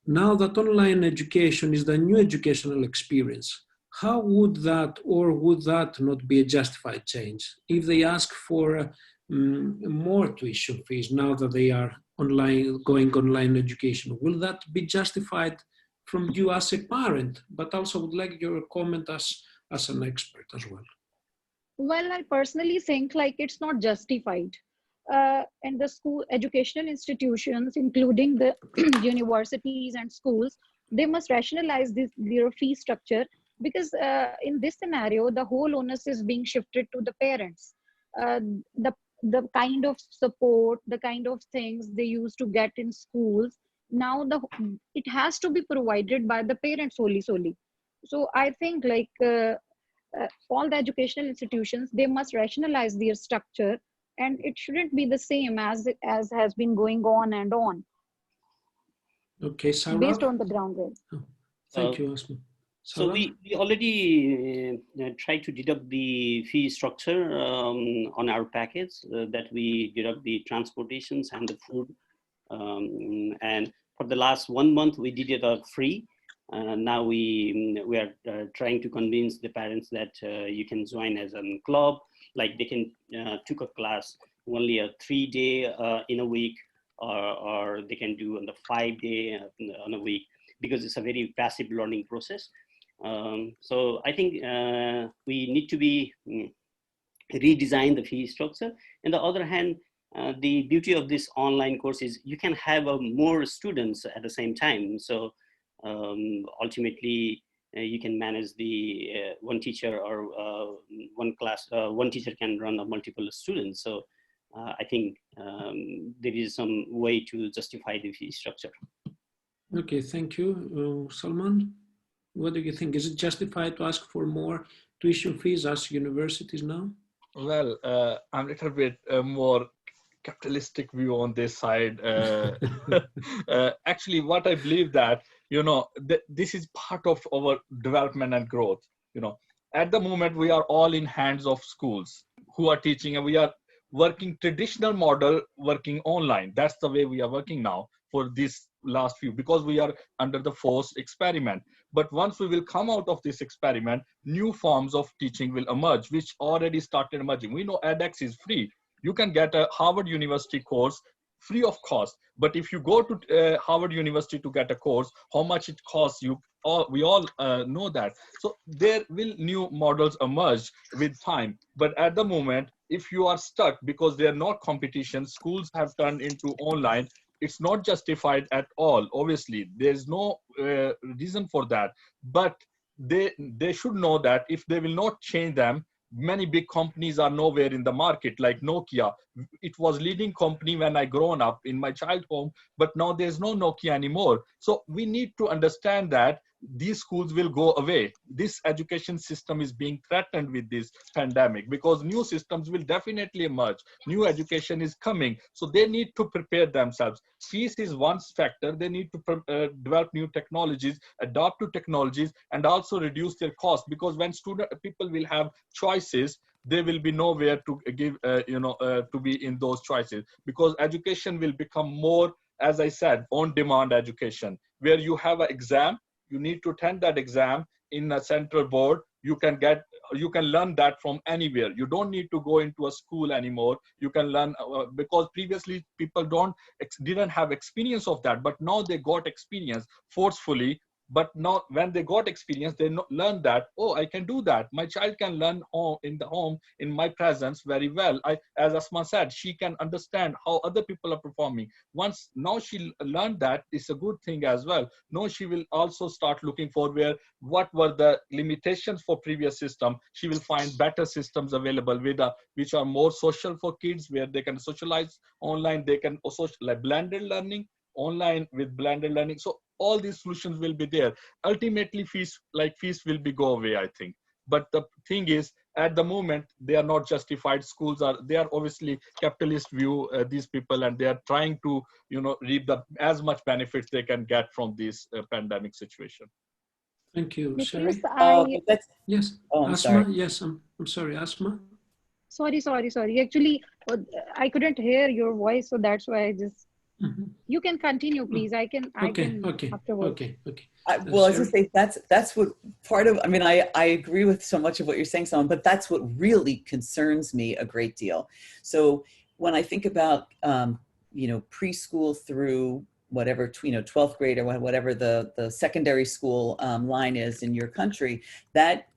now that online education is the new educational experience, how would that or would that not be a justified change if they ask for more tuition fees now that they are going online education? Will that be justified from you as a parent? But also would like your comment as an expert as well. Well, I personally think like it's not justified. And the school educational institutions, including the universities and schools, they must rationalize their fee structure, because in this scenario, the whole onus is being shifted to the parents. Uh, the the kind of support, the kind of things they used to get in schools, now it has to be provided by the parents solely. So I think like all the educational institutions, they must rationalize their structure, and it shouldn't be the same as has been going on and on. Okay, Saurav? Based on the ground rule. Oh, thank you, Asma. So we already try to deduct the fee structure on our package, that we deduct the transportations and the food. And for the last 1 month, we did it free. Now we are trying to convince the parents that you can join as a club, like they can took a class only a 3-day in a week, or they can do on the 5-day on a week, because it's a very passive learning process. So I think we need to be redesign the fee structure. On the other hand, the beauty of this online course is you can have more students at the same time. So ultimately, you can manage the one teacher or one class. One teacher can run a multiple students. So I think there is some way to justify the fee structure. Okay, thank you. Salman, what do you think? Is it justified to ask for more tuition fees as universities now? Well, I'm a little bit more capitalistic view on this side. Actually, what I believe that, this is part of our development and growth. At the moment, we are all in hands of schools who are teaching, and we are working traditional model, working online. That's the way we are working now for this last few, because we are under the forced experiment. But once we will come out of this experiment, new forms of teaching will emerge, which already started emerging. We know edX is free. You can get a Harvard University course free of cost. But if you go to Harvard University to get a course, how much it costs you, we all know that. So there will new models emerge with time. But at the moment, if you are stuck because there are no competition, schools have turned into online, it's not justified at all. Obviously, there's no reason for that. But they should know that if they will not change them, many big companies are nowhere in the market, like Nokia. It was leading company when I grown up in my child home, but now there's no Nokia anymore. So we need to understand that these schools will go away. This education system is being threatened with this pandemic, because new systems will definitely emerge. New education is coming. So they need to prepare themselves. Fees is one factor. They need to develop new technologies, adopt to technologies, and also reduce their cost, because when people will have choices, they will be nowhere to give, to be in those choices, because education will become more, as I said, on-demand education, where you have an exam. You need to attend that exam in a central board. You can learn that from anywhere. You don't need to go into a school anymore. You can learn because previously people didn't have experience of that, but now they got experience forcefully But now when they got experience, they learn that, oh, I can do that. My child can learn in the home in my presence very well. As Asma said, she can understand how other people are performing. Once now she learned that, it's a good thing as well. Now she will also start looking for what were the limitations for previous system. She will find better systems available which are more social for kids, where they can socialize online. They can also like blended learning online with blended learning. So all these solutions will be there. Ultimately, fees will be go away, I think. But the thing is, at the moment, they are not justified. They are obviously capitalist view, these people, and they are trying to, reap as much benefits they can get from this pandemic situation. Thank you, Nicholas, Sherri. Yes, Oh, I'm Asma. sorry. Yes, I'm sorry, Asma. Sorry. Actually, I couldn't hear your voice, so that's why I just. You can continue, please. I can afterwards. Okay. Well, as I say, that's what part of. I mean, I agree with so much of what you're saying, Salman, but that's what really concerns me a great deal. So when I think about preschool through whatever 12th grade or whatever the secondary school line is in your country, that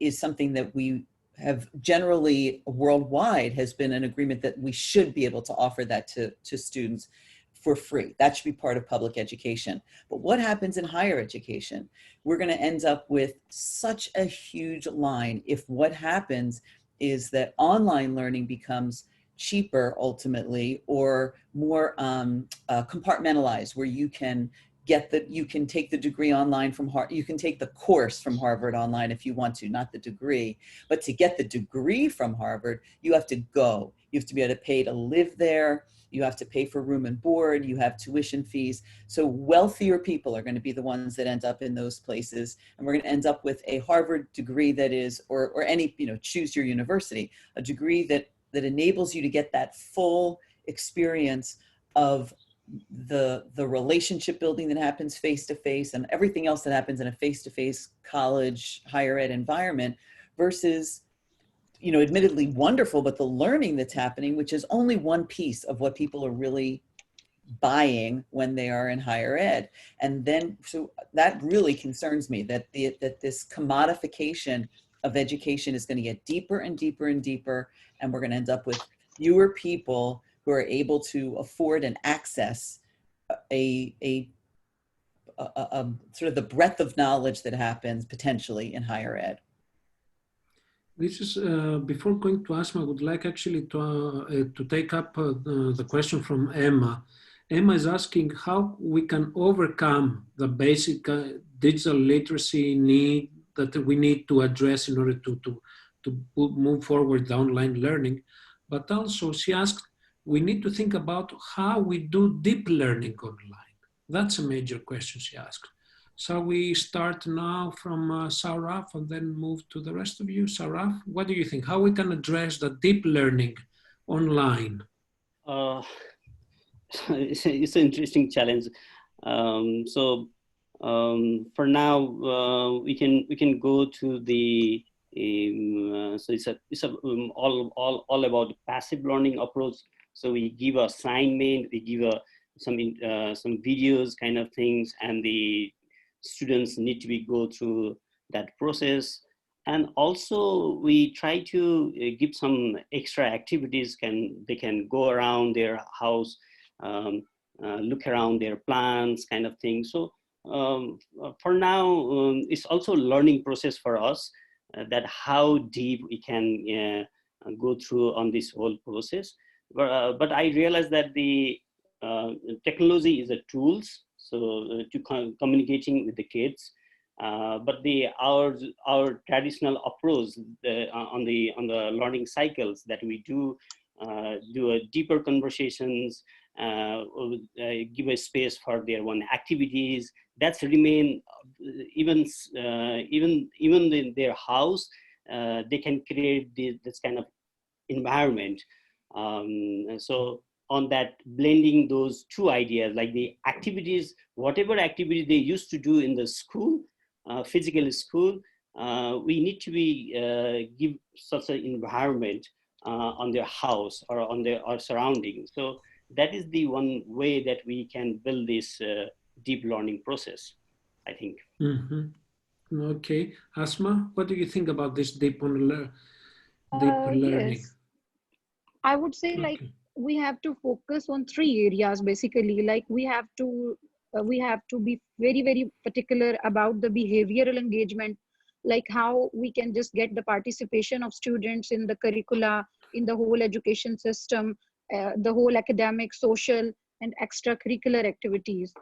is something that we have generally worldwide has been an agreement that we should be able to offer that to students for free. That should be part of public education. But what happens in higher education? We're going to end up with such a huge line if what happens is that online learning becomes cheaper ultimately, or more compartmentalized, where you can take the degree online from Harvard. You can take the course from Harvard online if you want to, not the degree. But to get the degree from Harvard, you have to go. You have to be able to pay to live there. You have to pay for room and board. You have tuition fees. So wealthier people are going to be the ones that end up in those places. And we're going to end up with a Harvard degree that is, or any, choose your university, a degree that enables you to get that full experience of the relationship building that happens face-to-face and everything else that happens in a face-to-face college higher ed environment versus, admittedly wonderful, but the learning that's happening, which is only one piece of what people are really buying when they are in higher ed. And then, so that really concerns me that this commodification of education is going to get deeper and deeper and deeper. And we're going to end up with fewer people who are able to afford and access a sort of the breadth of knowledge that happens potentially in higher ed. This is, before going to Asma, I would like actually to take up the question from Emma. Emma is asking how we can overcome the basic digital literacy need that we need to address in order to move forward the online learning. But also she asked, we need to think about how we do deep learning online. That's a major question she asked. So we start now from Saurav and then move to the rest of you. Saurav, what do you think? How we can address the deep learning online? It's an interesting challenge. For now, we can go to the so it's all about passive learning approach. So we give assignment, we give some videos kind of things, and the students need to go through that process. And also we try to give some extra activities. They can go around their house, look around their plants kind of thing. So for now, it's also a learning process for us, that how deep we can go through on this whole process. But I realize that the technology is a tools, so to communicating with the kids. But our traditional approach on the learning cycles that we do a deeper conversations, give a space for their own activities. That's remain even in their house. They can create this kind of environment. So on that, blending those two ideas, like the activities, whatever activity they used to do in the school, physical school, we need to give such an environment on their house or on our surroundings. So that is the one way that we can build this deep learning process. I think. Okay. Asma, what do you think about this deep learning? Yes, I would say like we have to focus on three areas basically. Like we have to be very, very particular about the behavioral engagement, like how we can just get the participation of students in the curricula, in the whole education system, the whole academic, social, and extracurricular activities.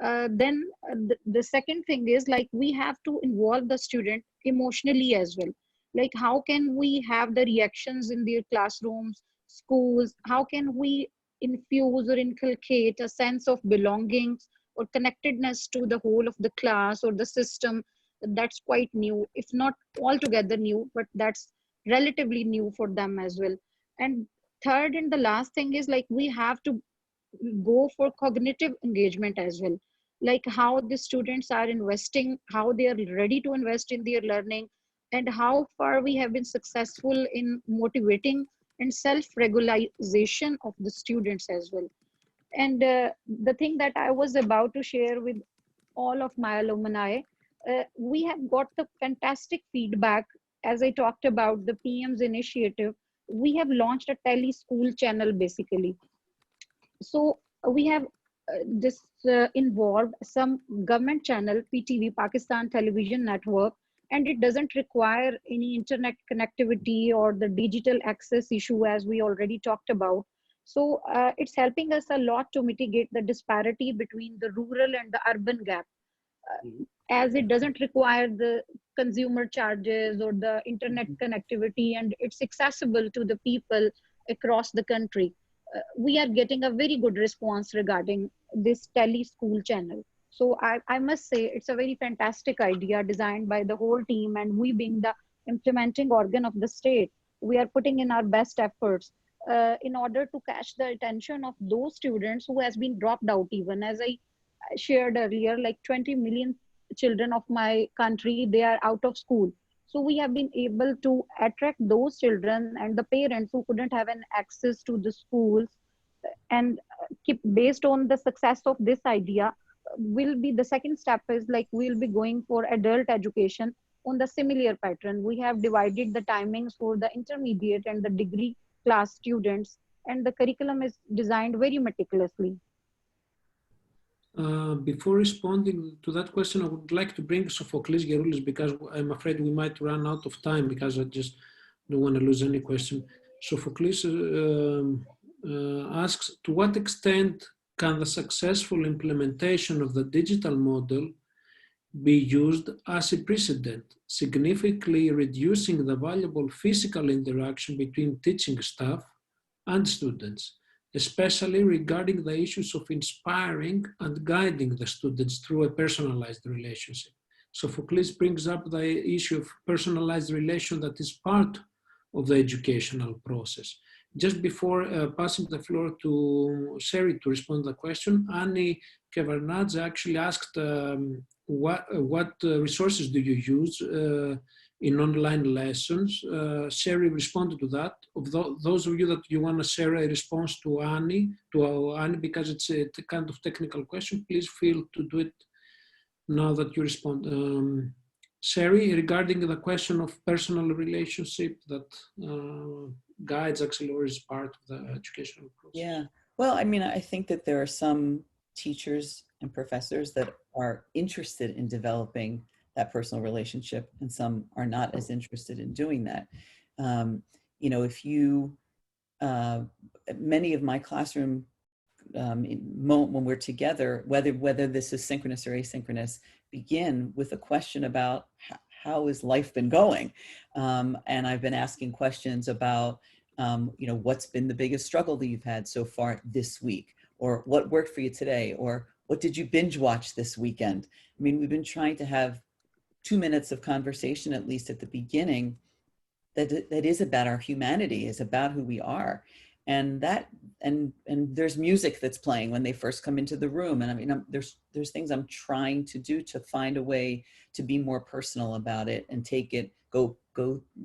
The second thing is like we have to involve the student emotionally as well. Like how can we have the reactions in their classrooms, schools? How can we infuse or inculcate a sense of belongings or connectedness to the whole of the class or the system? That's quite new, if not altogether new, but that's relatively new for them as well. And third and the last thing is like we have to go for cognitive engagement as well, like how the students are investing, how they are ready to invest in their learning, and how far we have been successful in motivating and self-regularization of the students as well. And the thing that I was about to share with all of my alumni, we have got the fantastic feedback. As I talked about the PM's initiative, we have launched a tele school channel basically. So we have this involved some government channel, PTV, Pakistan Television Network, and it doesn't require any internet connectivity or the digital access issue as we already talked about. So it's helping us a lot to mitigate the disparity between the rural and the urban gap, as it doesn't require the consumer charges or the internet connectivity, and it's accessible to the people across the country. We are getting a very good response regarding this tele school channel. So I must say it's a very fantastic idea designed by the whole team, and we being the implementing organ of the state, we are putting in our best efforts in order to catch the attention of those students who has been dropped out. Even as I shared earlier, like 20 million children of my country, they are out of school. So we have been able to attract those children and the parents who couldn't have an access to the schools. And keep based on the success of this idea, will be the second step is like we'll be going for adult education on the similar pattern. We have divided the timings for the intermediate and the degree class students, and the curriculum is designed very meticulously. Before responding to that question, I would like to bring Sophocles Geroulis because I'm afraid we might run out of time because I just don't want to lose any question. Sophocles asks, to what extent can the successful implementation of the digital model be used as a precedent, significantly reducing the valuable physical interaction between teaching staff and students, especially regarding the issues of inspiring and guiding the students through a personalized relationship. Sophocles brings up the issue of personalized relation that is part of the educational process. Just before passing the floor to Sherri to respond to the question, Annie Kevernadze actually asked what resources do you use in online lessons. Sherri responded to that. Of those of you that you want to share a response to Annie, because it's a kind of technical question, please feel to do it now that you respond. Sherri, regarding the question of personal relationship that guides actually or is part of the educational process. Yeah, well, I mean, I think that there are some teachers and professors that are interested in developing that personal relationship, and some are not as interested in doing that. You know, if you, many of my classroom, when we're together, whether this is synchronous or asynchronous, begin with a question about how has life been going? And I've been asking questions about, you know, what's been the biggest struggle that you've had so far this week? Or what worked for you today? Or what did you binge watch this weekend? I mean, we've been trying to have 2 minutes of conversation, at least at the beginning, that is about our humanity, is about who we are. And that, and there's music that's playing when they first come into the room. And I mean, there's things I'm trying to do to find a way to be more personal about it and take it, go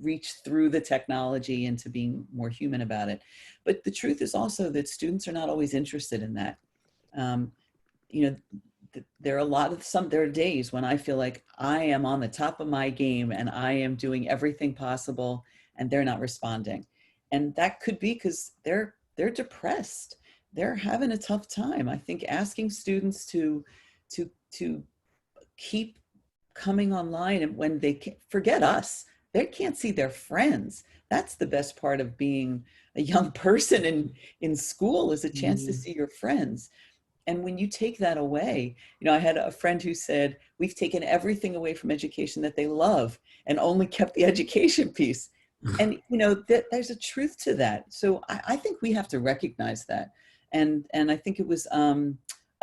reach through the technology into being more human about it. But the truth is also that students are not always interested in that. You know, there are a lot of there are days when I feel like I am on the top of my game and I am doing everything possible and they're not responding. And that could be because they're depressed. They're having a tough time. I think asking students to keep coming online, and when they forget us, they can't see their friends. That's the best part of being a young person in school, is a chance to see your friends. And when you take that away, I had a friend who said, we've taken everything away from education that they love and only kept the education piece. And, there's a truth to that. So I think we have to recognize that. And I think it was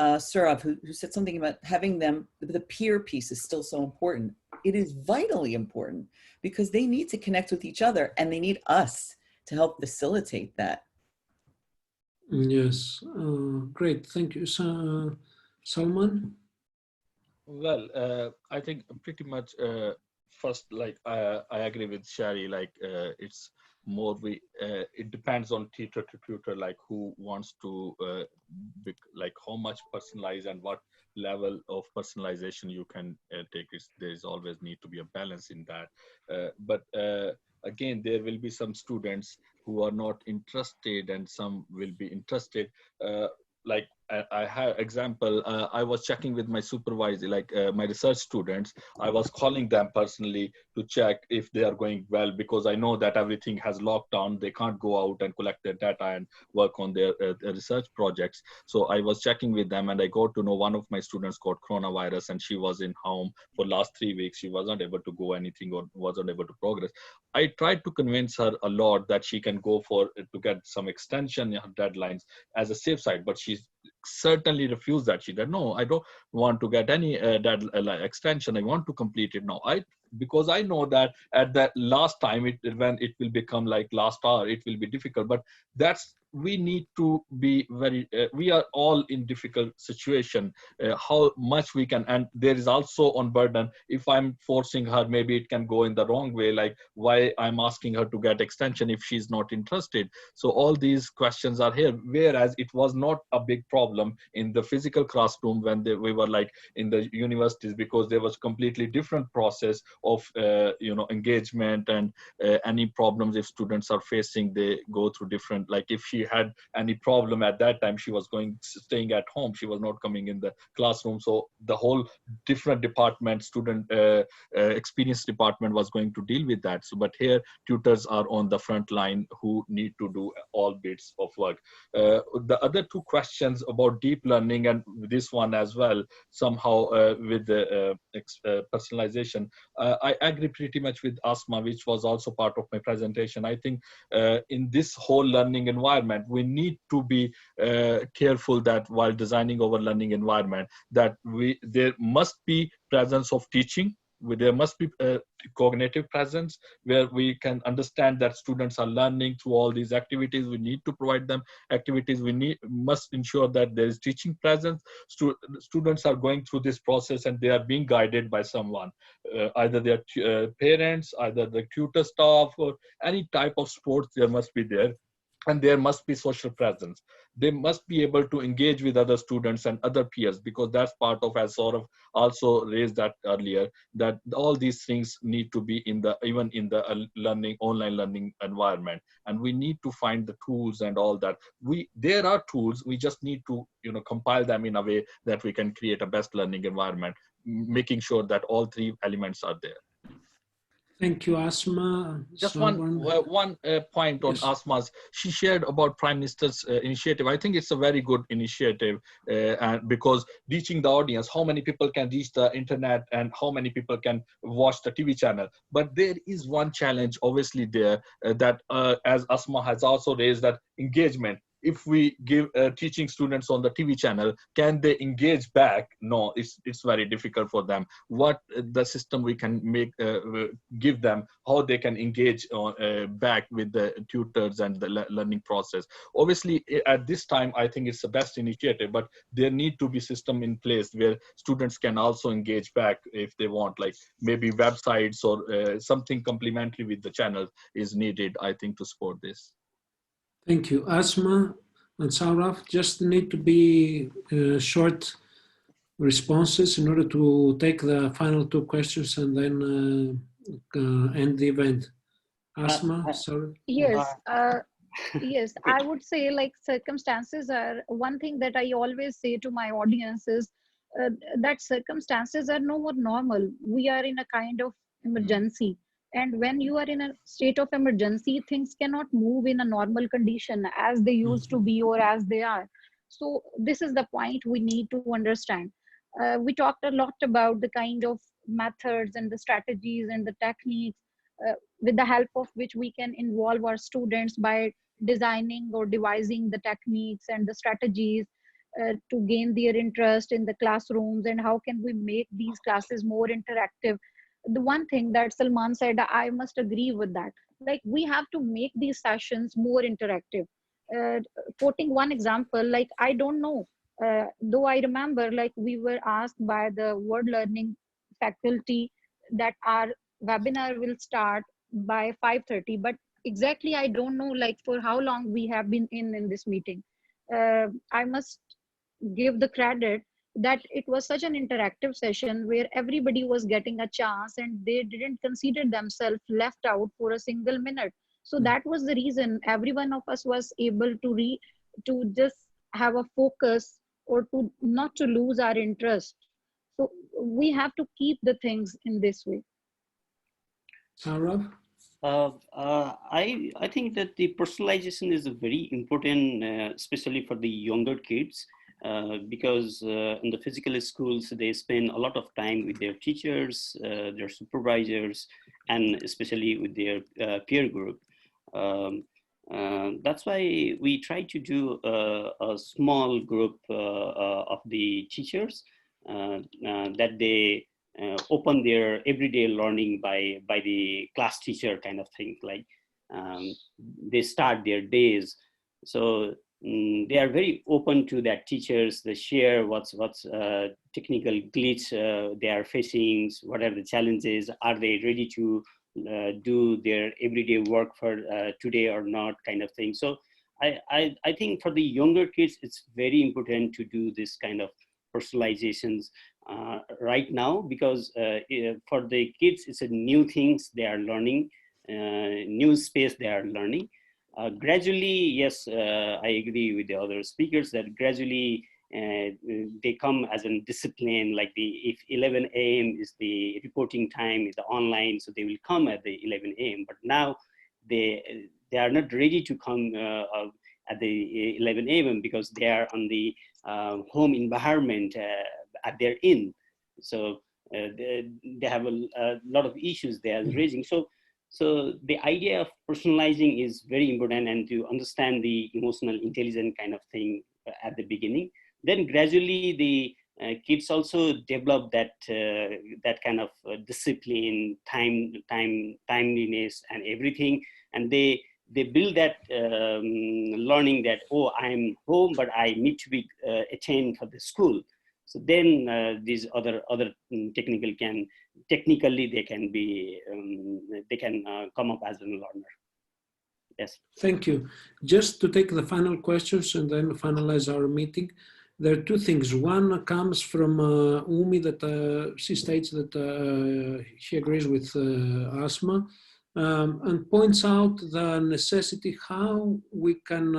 Saurav who said something about having them, the peer piece is still so important. It is vitally important because they need to connect with each other and they need us to help facilitate that. Yes, great, thank you. Salman? Well, I think pretty much first, like I agree with Sherri, like it's more it depends on teacher to tutor, like who wants to like how much personalized and what level of personalization you can take. There's always need to be a balance in that. But again, there will be some students who are not interested and some will be interested. Like I have example, I was checking with my supervisor, like my research students, I was calling them personally to check if they are going well, because I know that everything has locked down. They can't go out and collect their data and work on their research projects. So I was checking with them and I got to know one of my students got coronavirus and she was in home for last 3 weeks. She wasn't able to go anything or wasn't able to progress. I tried to convince her a lot that she can go to get some extension in her deadlines as a safe side, but she's certainly refused that. She said, no, I don't want to get any extension. I want to complete it now. Because I know that at that last time, when it will become like last hour, it will be difficult. But we need to be very, we are all in difficult situation, how much we can, and there is also on burden. If I'm forcing her, maybe it can go in the wrong way, like why I'm asking her to get extension if she's not interested. So all these questions are here, whereas it was not a big problem in the physical classroom when we were like in the universities, because there was completely different process of engagement and any problems if students are facing, they go through different, like if she had any problem at that time, she was staying at home, she was not coming in the classroom. So the whole different department, student experience department was going to deal with that. So but here tutors are on the front line who need to do all bits of work. The other two questions about deep learning, and this one as well somehow with the personalization, I agree pretty much with Asma, which was also part of my presentation. I think in this whole learning environment, we need to be careful that while designing our learning environment, that there must be presence of teaching. There must be cognitive presence where we can understand that students are learning through all these activities. We need to provide them activities. We must ensure that there is teaching presence. Students are going through this process and they are being guided by someone, either their parents, either the tutor staff, or any type of sports there must be there. And there must be social presence. They must be able to engage with other students and other peers, because that's part of, as Saurav also raised that earlier, that all these things need to be even in the online learning environment. And we need to find the tools and all that. There are tools, we just need to compile them in a way that we can create a best learning environment, making sure that all three elements are there. Thank you, Asma. Just one point on Asma's. She shared about Prime Minister's initiative. I think it's a very good initiative, and because reaching the audience, how many people can reach the internet and how many people can watch the TV channel. But there is one challenge, obviously, there that as Asma has also raised, that engagement. If we give teaching students on the TV channel, can they engage back? No, it's very difficult for them. What the system we can give them, how they can engage back with the tutors and the learning process. Obviously, at this time, I think it's the best initiative, but there need to be system in place where students can also engage back if they want, like maybe websites or something complementary with the channel is needed, I think, to support this. Thank you. Asma and Saurav, just need to be short responses in order to take the final two questions and then end the event. Asma, sorry. Yes, yes, I would say like circumstances are one thing that I always say to my audience is that circumstances are no more normal. We are in a kind of emergency. And when you are in a state of emergency, things cannot move in a normal condition as they used to be or as they are. So this is the point we need to understand. We talked a lot about the kind of methods and the strategies and the techniques with the help of which we can involve our students by designing or devising the techniques and the strategies to gain their interest in the classrooms, and how can we make these classes more interactive. The one thing that Salman said, I must agree with that. Like we have to make these sessions more interactive. Quoting one example, like I don't know, though I remember like we were asked by the word learning faculty that our webinar will start by 5:30, but exactly I don't know like for how long we have been in this meeting. I must give the credit that it was such an interactive session where everybody was getting a chance and they didn't consider themselves left out for a single minute. So that was the reason every one of us was able to just have a focus or to not to lose our interest. So we have to keep the things in this way. Saurav? I think that the personalization is very important, especially for the younger kids, because in the physical schools, they spend a lot of time with their teachers, their supervisors, and especially with their peer group. That's why we try to do a small group of the teachers that they open their everyday learning by the class teacher kind of thing. Like they start their days, so they are very open to that teachers. They share what's technical glitch they are facing, what are the challenges, are they ready to do their everyday work for today or not, kind of thing. So I think for the younger kids, it's very important to do this kind of personalizations right now, because for the kids, it's a new things they are learning, new space they are learning. Gradually, yes, I agree with the other speakers that gradually they come as a discipline, like if 11 a.m. is the reporting time, is the online, so they will come at the 11 a.m. But now they are not ready to come at the 11 a.m. because they are on the home environment at their inn. So they have a lot of issues they are raising. So the idea of personalizing is very important, and to understand the emotional intelligence kind of thing at the beginning. Then gradually the kids also develop that that kind of discipline, timeliness, and everything, and they build that learning that, oh, I'm home, but I need to be attend for the school. So then these other technically they can be they can come up as a learner. Yes. Thank you. Just to take the final questions and then finalize our meeting. There are two things. One comes from Umi, that she states that she agrees with Asma, and points out the necessity how we can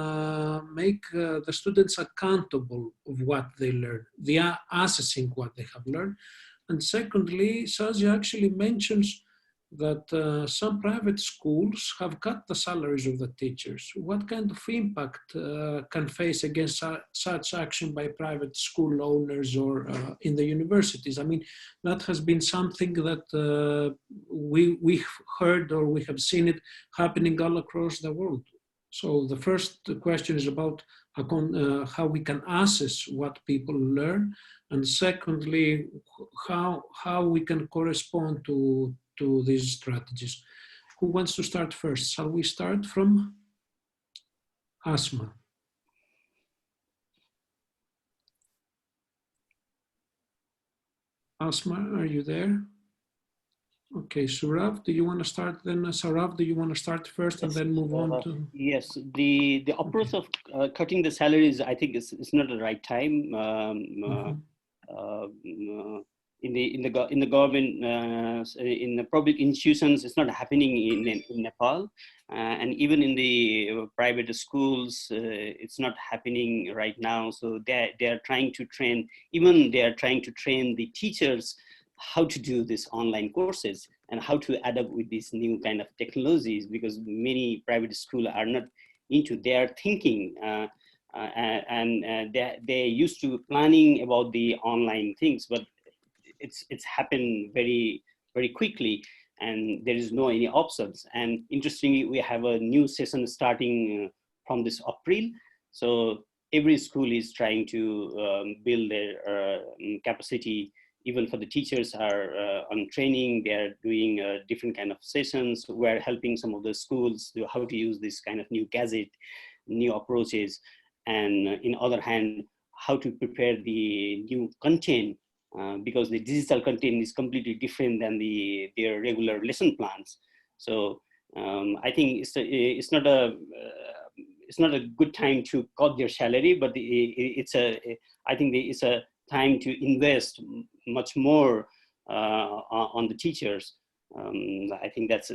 make the students accountable of what they learn. They are assessing what they have learned. And secondly, Shazia actually mentions that some private schools have cut the salaries of the teachers. What kind of impact can face against such action by private school owners or in the universities? I mean, that has been something that we heard, or we have seen it happening all across the world. So the first question is about how we can assess what people learn, and secondly, how we can correspond to these strategies. Who wants to start first? Shall we start from Asma? Asma, are you there? Okay, Saurav, do you want to start then? Saurav, do you want to start first and then move on to? Yes, the approach of cutting the salaries, I think it's not the right time. in the government, in the public institutions, it's not happening in Nepal, and even in the private schools, it's not happening right now. So they are trying to train, the teachers how to do these online courses and how to adapt with these new kind of technologies, because many private schools are not into their thinking. They used to planning about the online things, but it's happened very, very quickly, and there is no any options. And interestingly, we have a new session starting from this April. So every school is trying to build their capacity. Even for the teachers are on training, they are doing different kind of sessions. We're helping some of the schools to how to use this kind of new gadget, new approaches, and in other hand, how to prepare the new content, because the digital content is completely different than their regular lesson plans. So I think it's not a good time to cut their salary, but I think it's a time to invest much more on the teachers. I think that's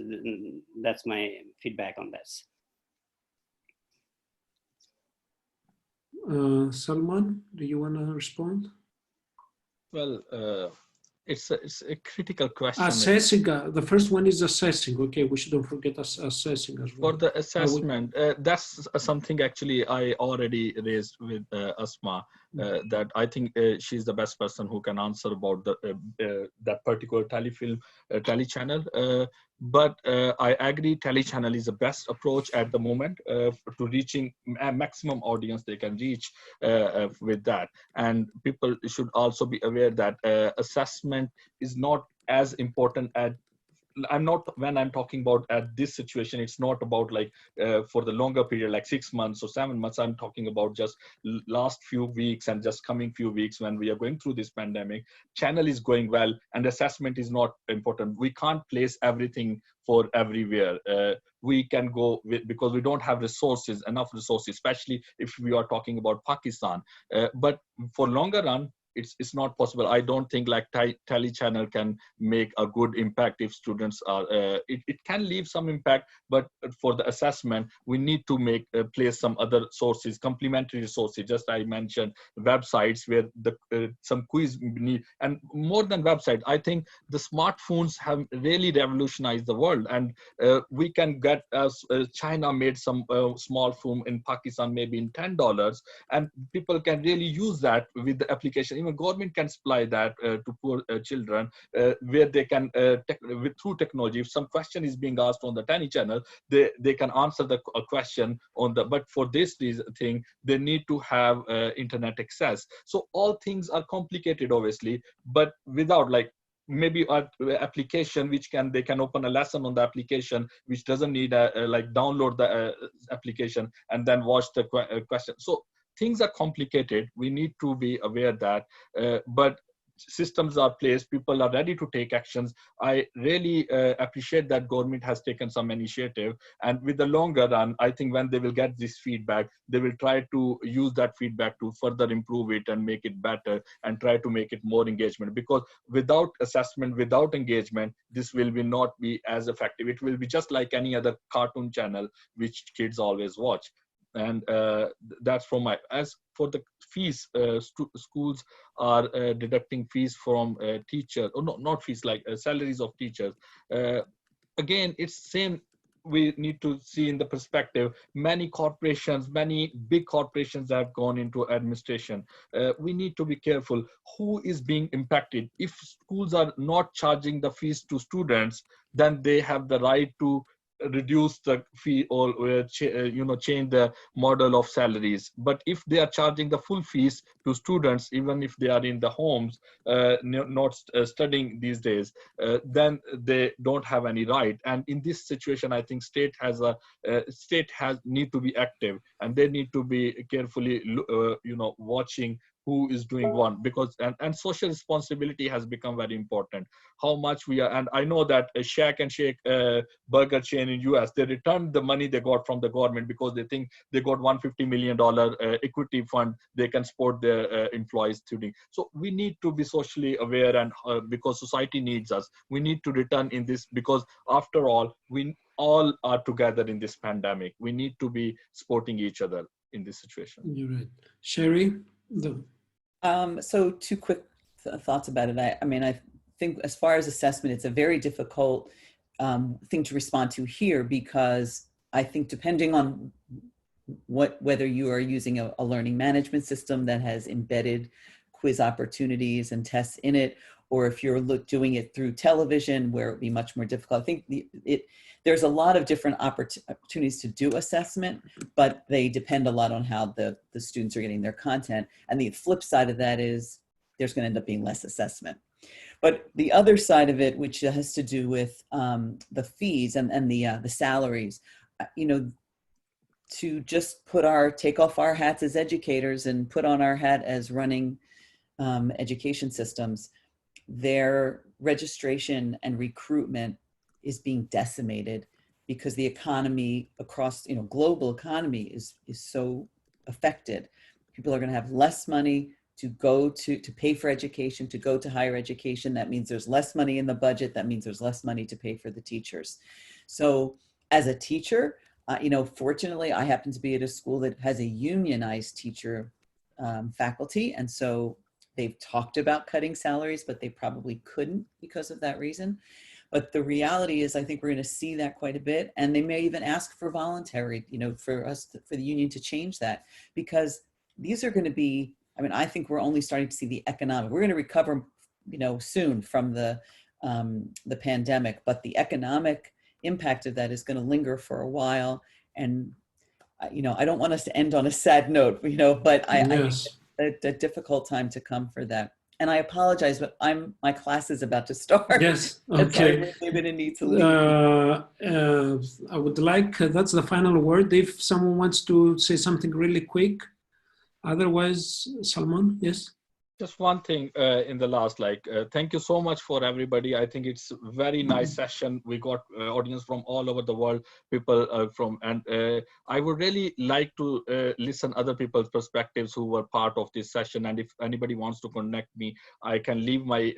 my feedback on this. Salman, do you want to respond? Well, it's a critical question. Assessing, the first one is assessing. Okay, we shouldn't forget assessing as well. For the assessment, that's something actually I already raised with Asma, that I think she's the best person who can answer about that particular telechannel. But I agree, telechannel is the best approach at the moment to reaching a maximum audience they can reach with that. And people should also be aware that assessment is not as important as when I'm talking about at this situation, it's not about like for the longer period, like 6 months or 7 months. I'm talking about just last few weeks and just coming few weeks when we are going through this pandemic. Channel is going well and assessment is not important. We can't place everything for everywhere. We can go because we don't have enough resources, especially if we are talking about Pakistan. But for longer run, it's not possible. I don't think like telechannel can make a good impact if students are, it can leave some impact, but for the assessment, we need to place some other sources, complementary resources. Just I mentioned websites where some quiz need, and more than website, I think the smartphones have really revolutionized the world. And we can get, China made some small phone in Pakistan, maybe in $10, and people can really use that with the application. Even government can supply that to poor children, where they can, through technology, if some question is being asked on the tiny channel, they can answer the question on the, but for this thing, they need to have internet access. So all things are complicated, obviously, but without like, maybe an application which they can open a lesson on the application, which doesn't need like download the application and then watch the question. So things are complicated. We need to be aware that, but systems are placed, people are ready to take actions. I really appreciate that government has taken some initiative, and with the longer run, I think when they will get this feedback, they will try to use that feedback to further improve it and make it better and try to make it more engagement, because without assessment, without engagement, this will not be as effective. It will be just like any other cartoon channel which kids always watch. And that's from as for the fees, schools are deducting fees from teachers, or not fees, like salaries of teachers. Again, it's same. We need to see in the perspective, many big corporations have gone into administration. We need to be careful who is being impacted. If schools are not charging the fees to students, then they have the right to reduce the fee or change the model of salaries. But if they are charging the full fees to students, even if they are in the homes not studying these days, then they don't have any right. And in this situation, I think state need to be active, and they need to be carefully watching who is doing one, because and social responsibility has become very important. How much we are, and I know that a Shack and Shake burger chain in US, they returned the money they got from the government because they think they got $150 million equity fund they can support their employees through. So we need to be socially aware, and because society needs us, we need to return in this, because after all, we all are together in this pandemic. We need to be supporting each other in this situation. You're right. Sherri? So two quick thoughts about it. I mean, I think as far as assessment, it's a very difficult thing to respond to here, because I think depending on whether you are using a learning management system that has embedded quiz opportunities and tests in it, or if you're doing it through television, where it would be much more difficult. I think there's a lot of different opportunities to do assessment, but they depend a lot on how the students are getting their content. And the flip side of that is there's going to end up being less assessment. But the other side of it, which has to do with the fees and the salaries, you know, to just take off our hats as educators and put on our hat as running education systems, their registration and recruitment is being decimated because the economy across, you know, global economy is so affected. People are going to have less money to go to pay for education, to go to higher education. That means there's less money in the budget. That means there's less money to pay for the teachers. So as a teacher, you know, fortunately, I happen to be at a school that has a unionized teacher faculty. And so they've talked about cutting salaries, but they probably couldn't because of that reason. But the reality is, I think we're going to see that quite a bit. And they may even ask for voluntary, you know, for the union to change that, because these are going to be, I mean, I think we're only starting to see the economic, we're going to recover, you know, soon from the pandemic, but the economic impact of that is going to linger for a while. And, you know, I don't want us to end on a sad note, you know, but Yes. I think a difficult time to come for that. And I apologize, but my class is about to start. Yes, okay. I'm going to need to leave. I would like, that's the final word, if someone wants to say something really quick. Otherwise, Salman, yes? Just one thing in the last, thank you so much for everybody. I think it's a very nice session. We got audience from all over the world, people and I would really like to listen other people's perspectives who were part of this session. And if anybody wants to connect me, I can leave my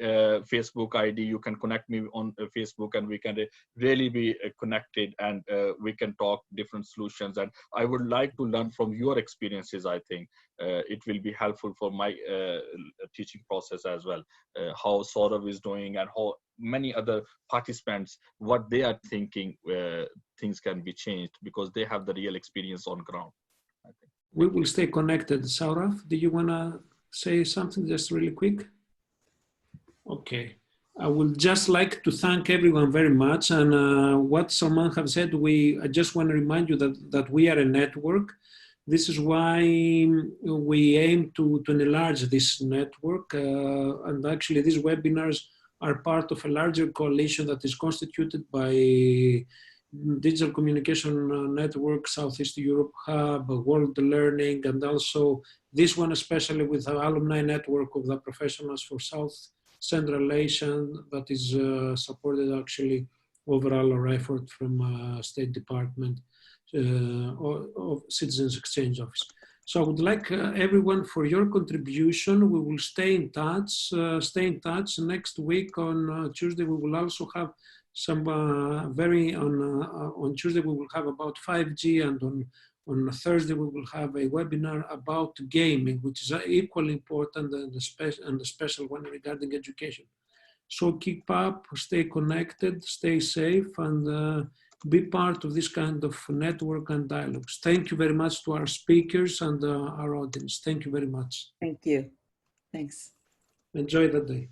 Facebook ID. You can connect me on Facebook, and we can really be connected, and we can talk different solutions. And I would like to learn from your experiences. I think it will be helpful for my teaching process as well, how Saurav is doing and how many other participants, what they are thinking, things can be changed because they have the real experience on ground. I think. We will stay connected. Saurav, do you want to say something just really quick? Okay. I would just like to thank everyone very much. And what Salman have said, I just want to remind you that we are a network. This is why we aim to enlarge this network. And actually, these webinars are part of a larger coalition that is constituted by Digital Communication Network, Southeast Europe Hub, World Learning, and also this one, especially with the alumni network of the Professionals for South Central Asia, that is supported actually overall our effort from State Department. Of Citizens Exchange Office. So I would like everyone for your contribution. We will stay in touch. Next week on Tuesday, we will also have some on Tuesday, we will have about 5G, and on Thursday, we will have a webinar about gaming, which is equally important, and the special one regarding education. So keep up, stay connected, stay safe, and be part of this kind of network and dialogues. Thank you very much to our speakers and our audience. Thank you very much. Thank you. Thanks. Enjoy the day.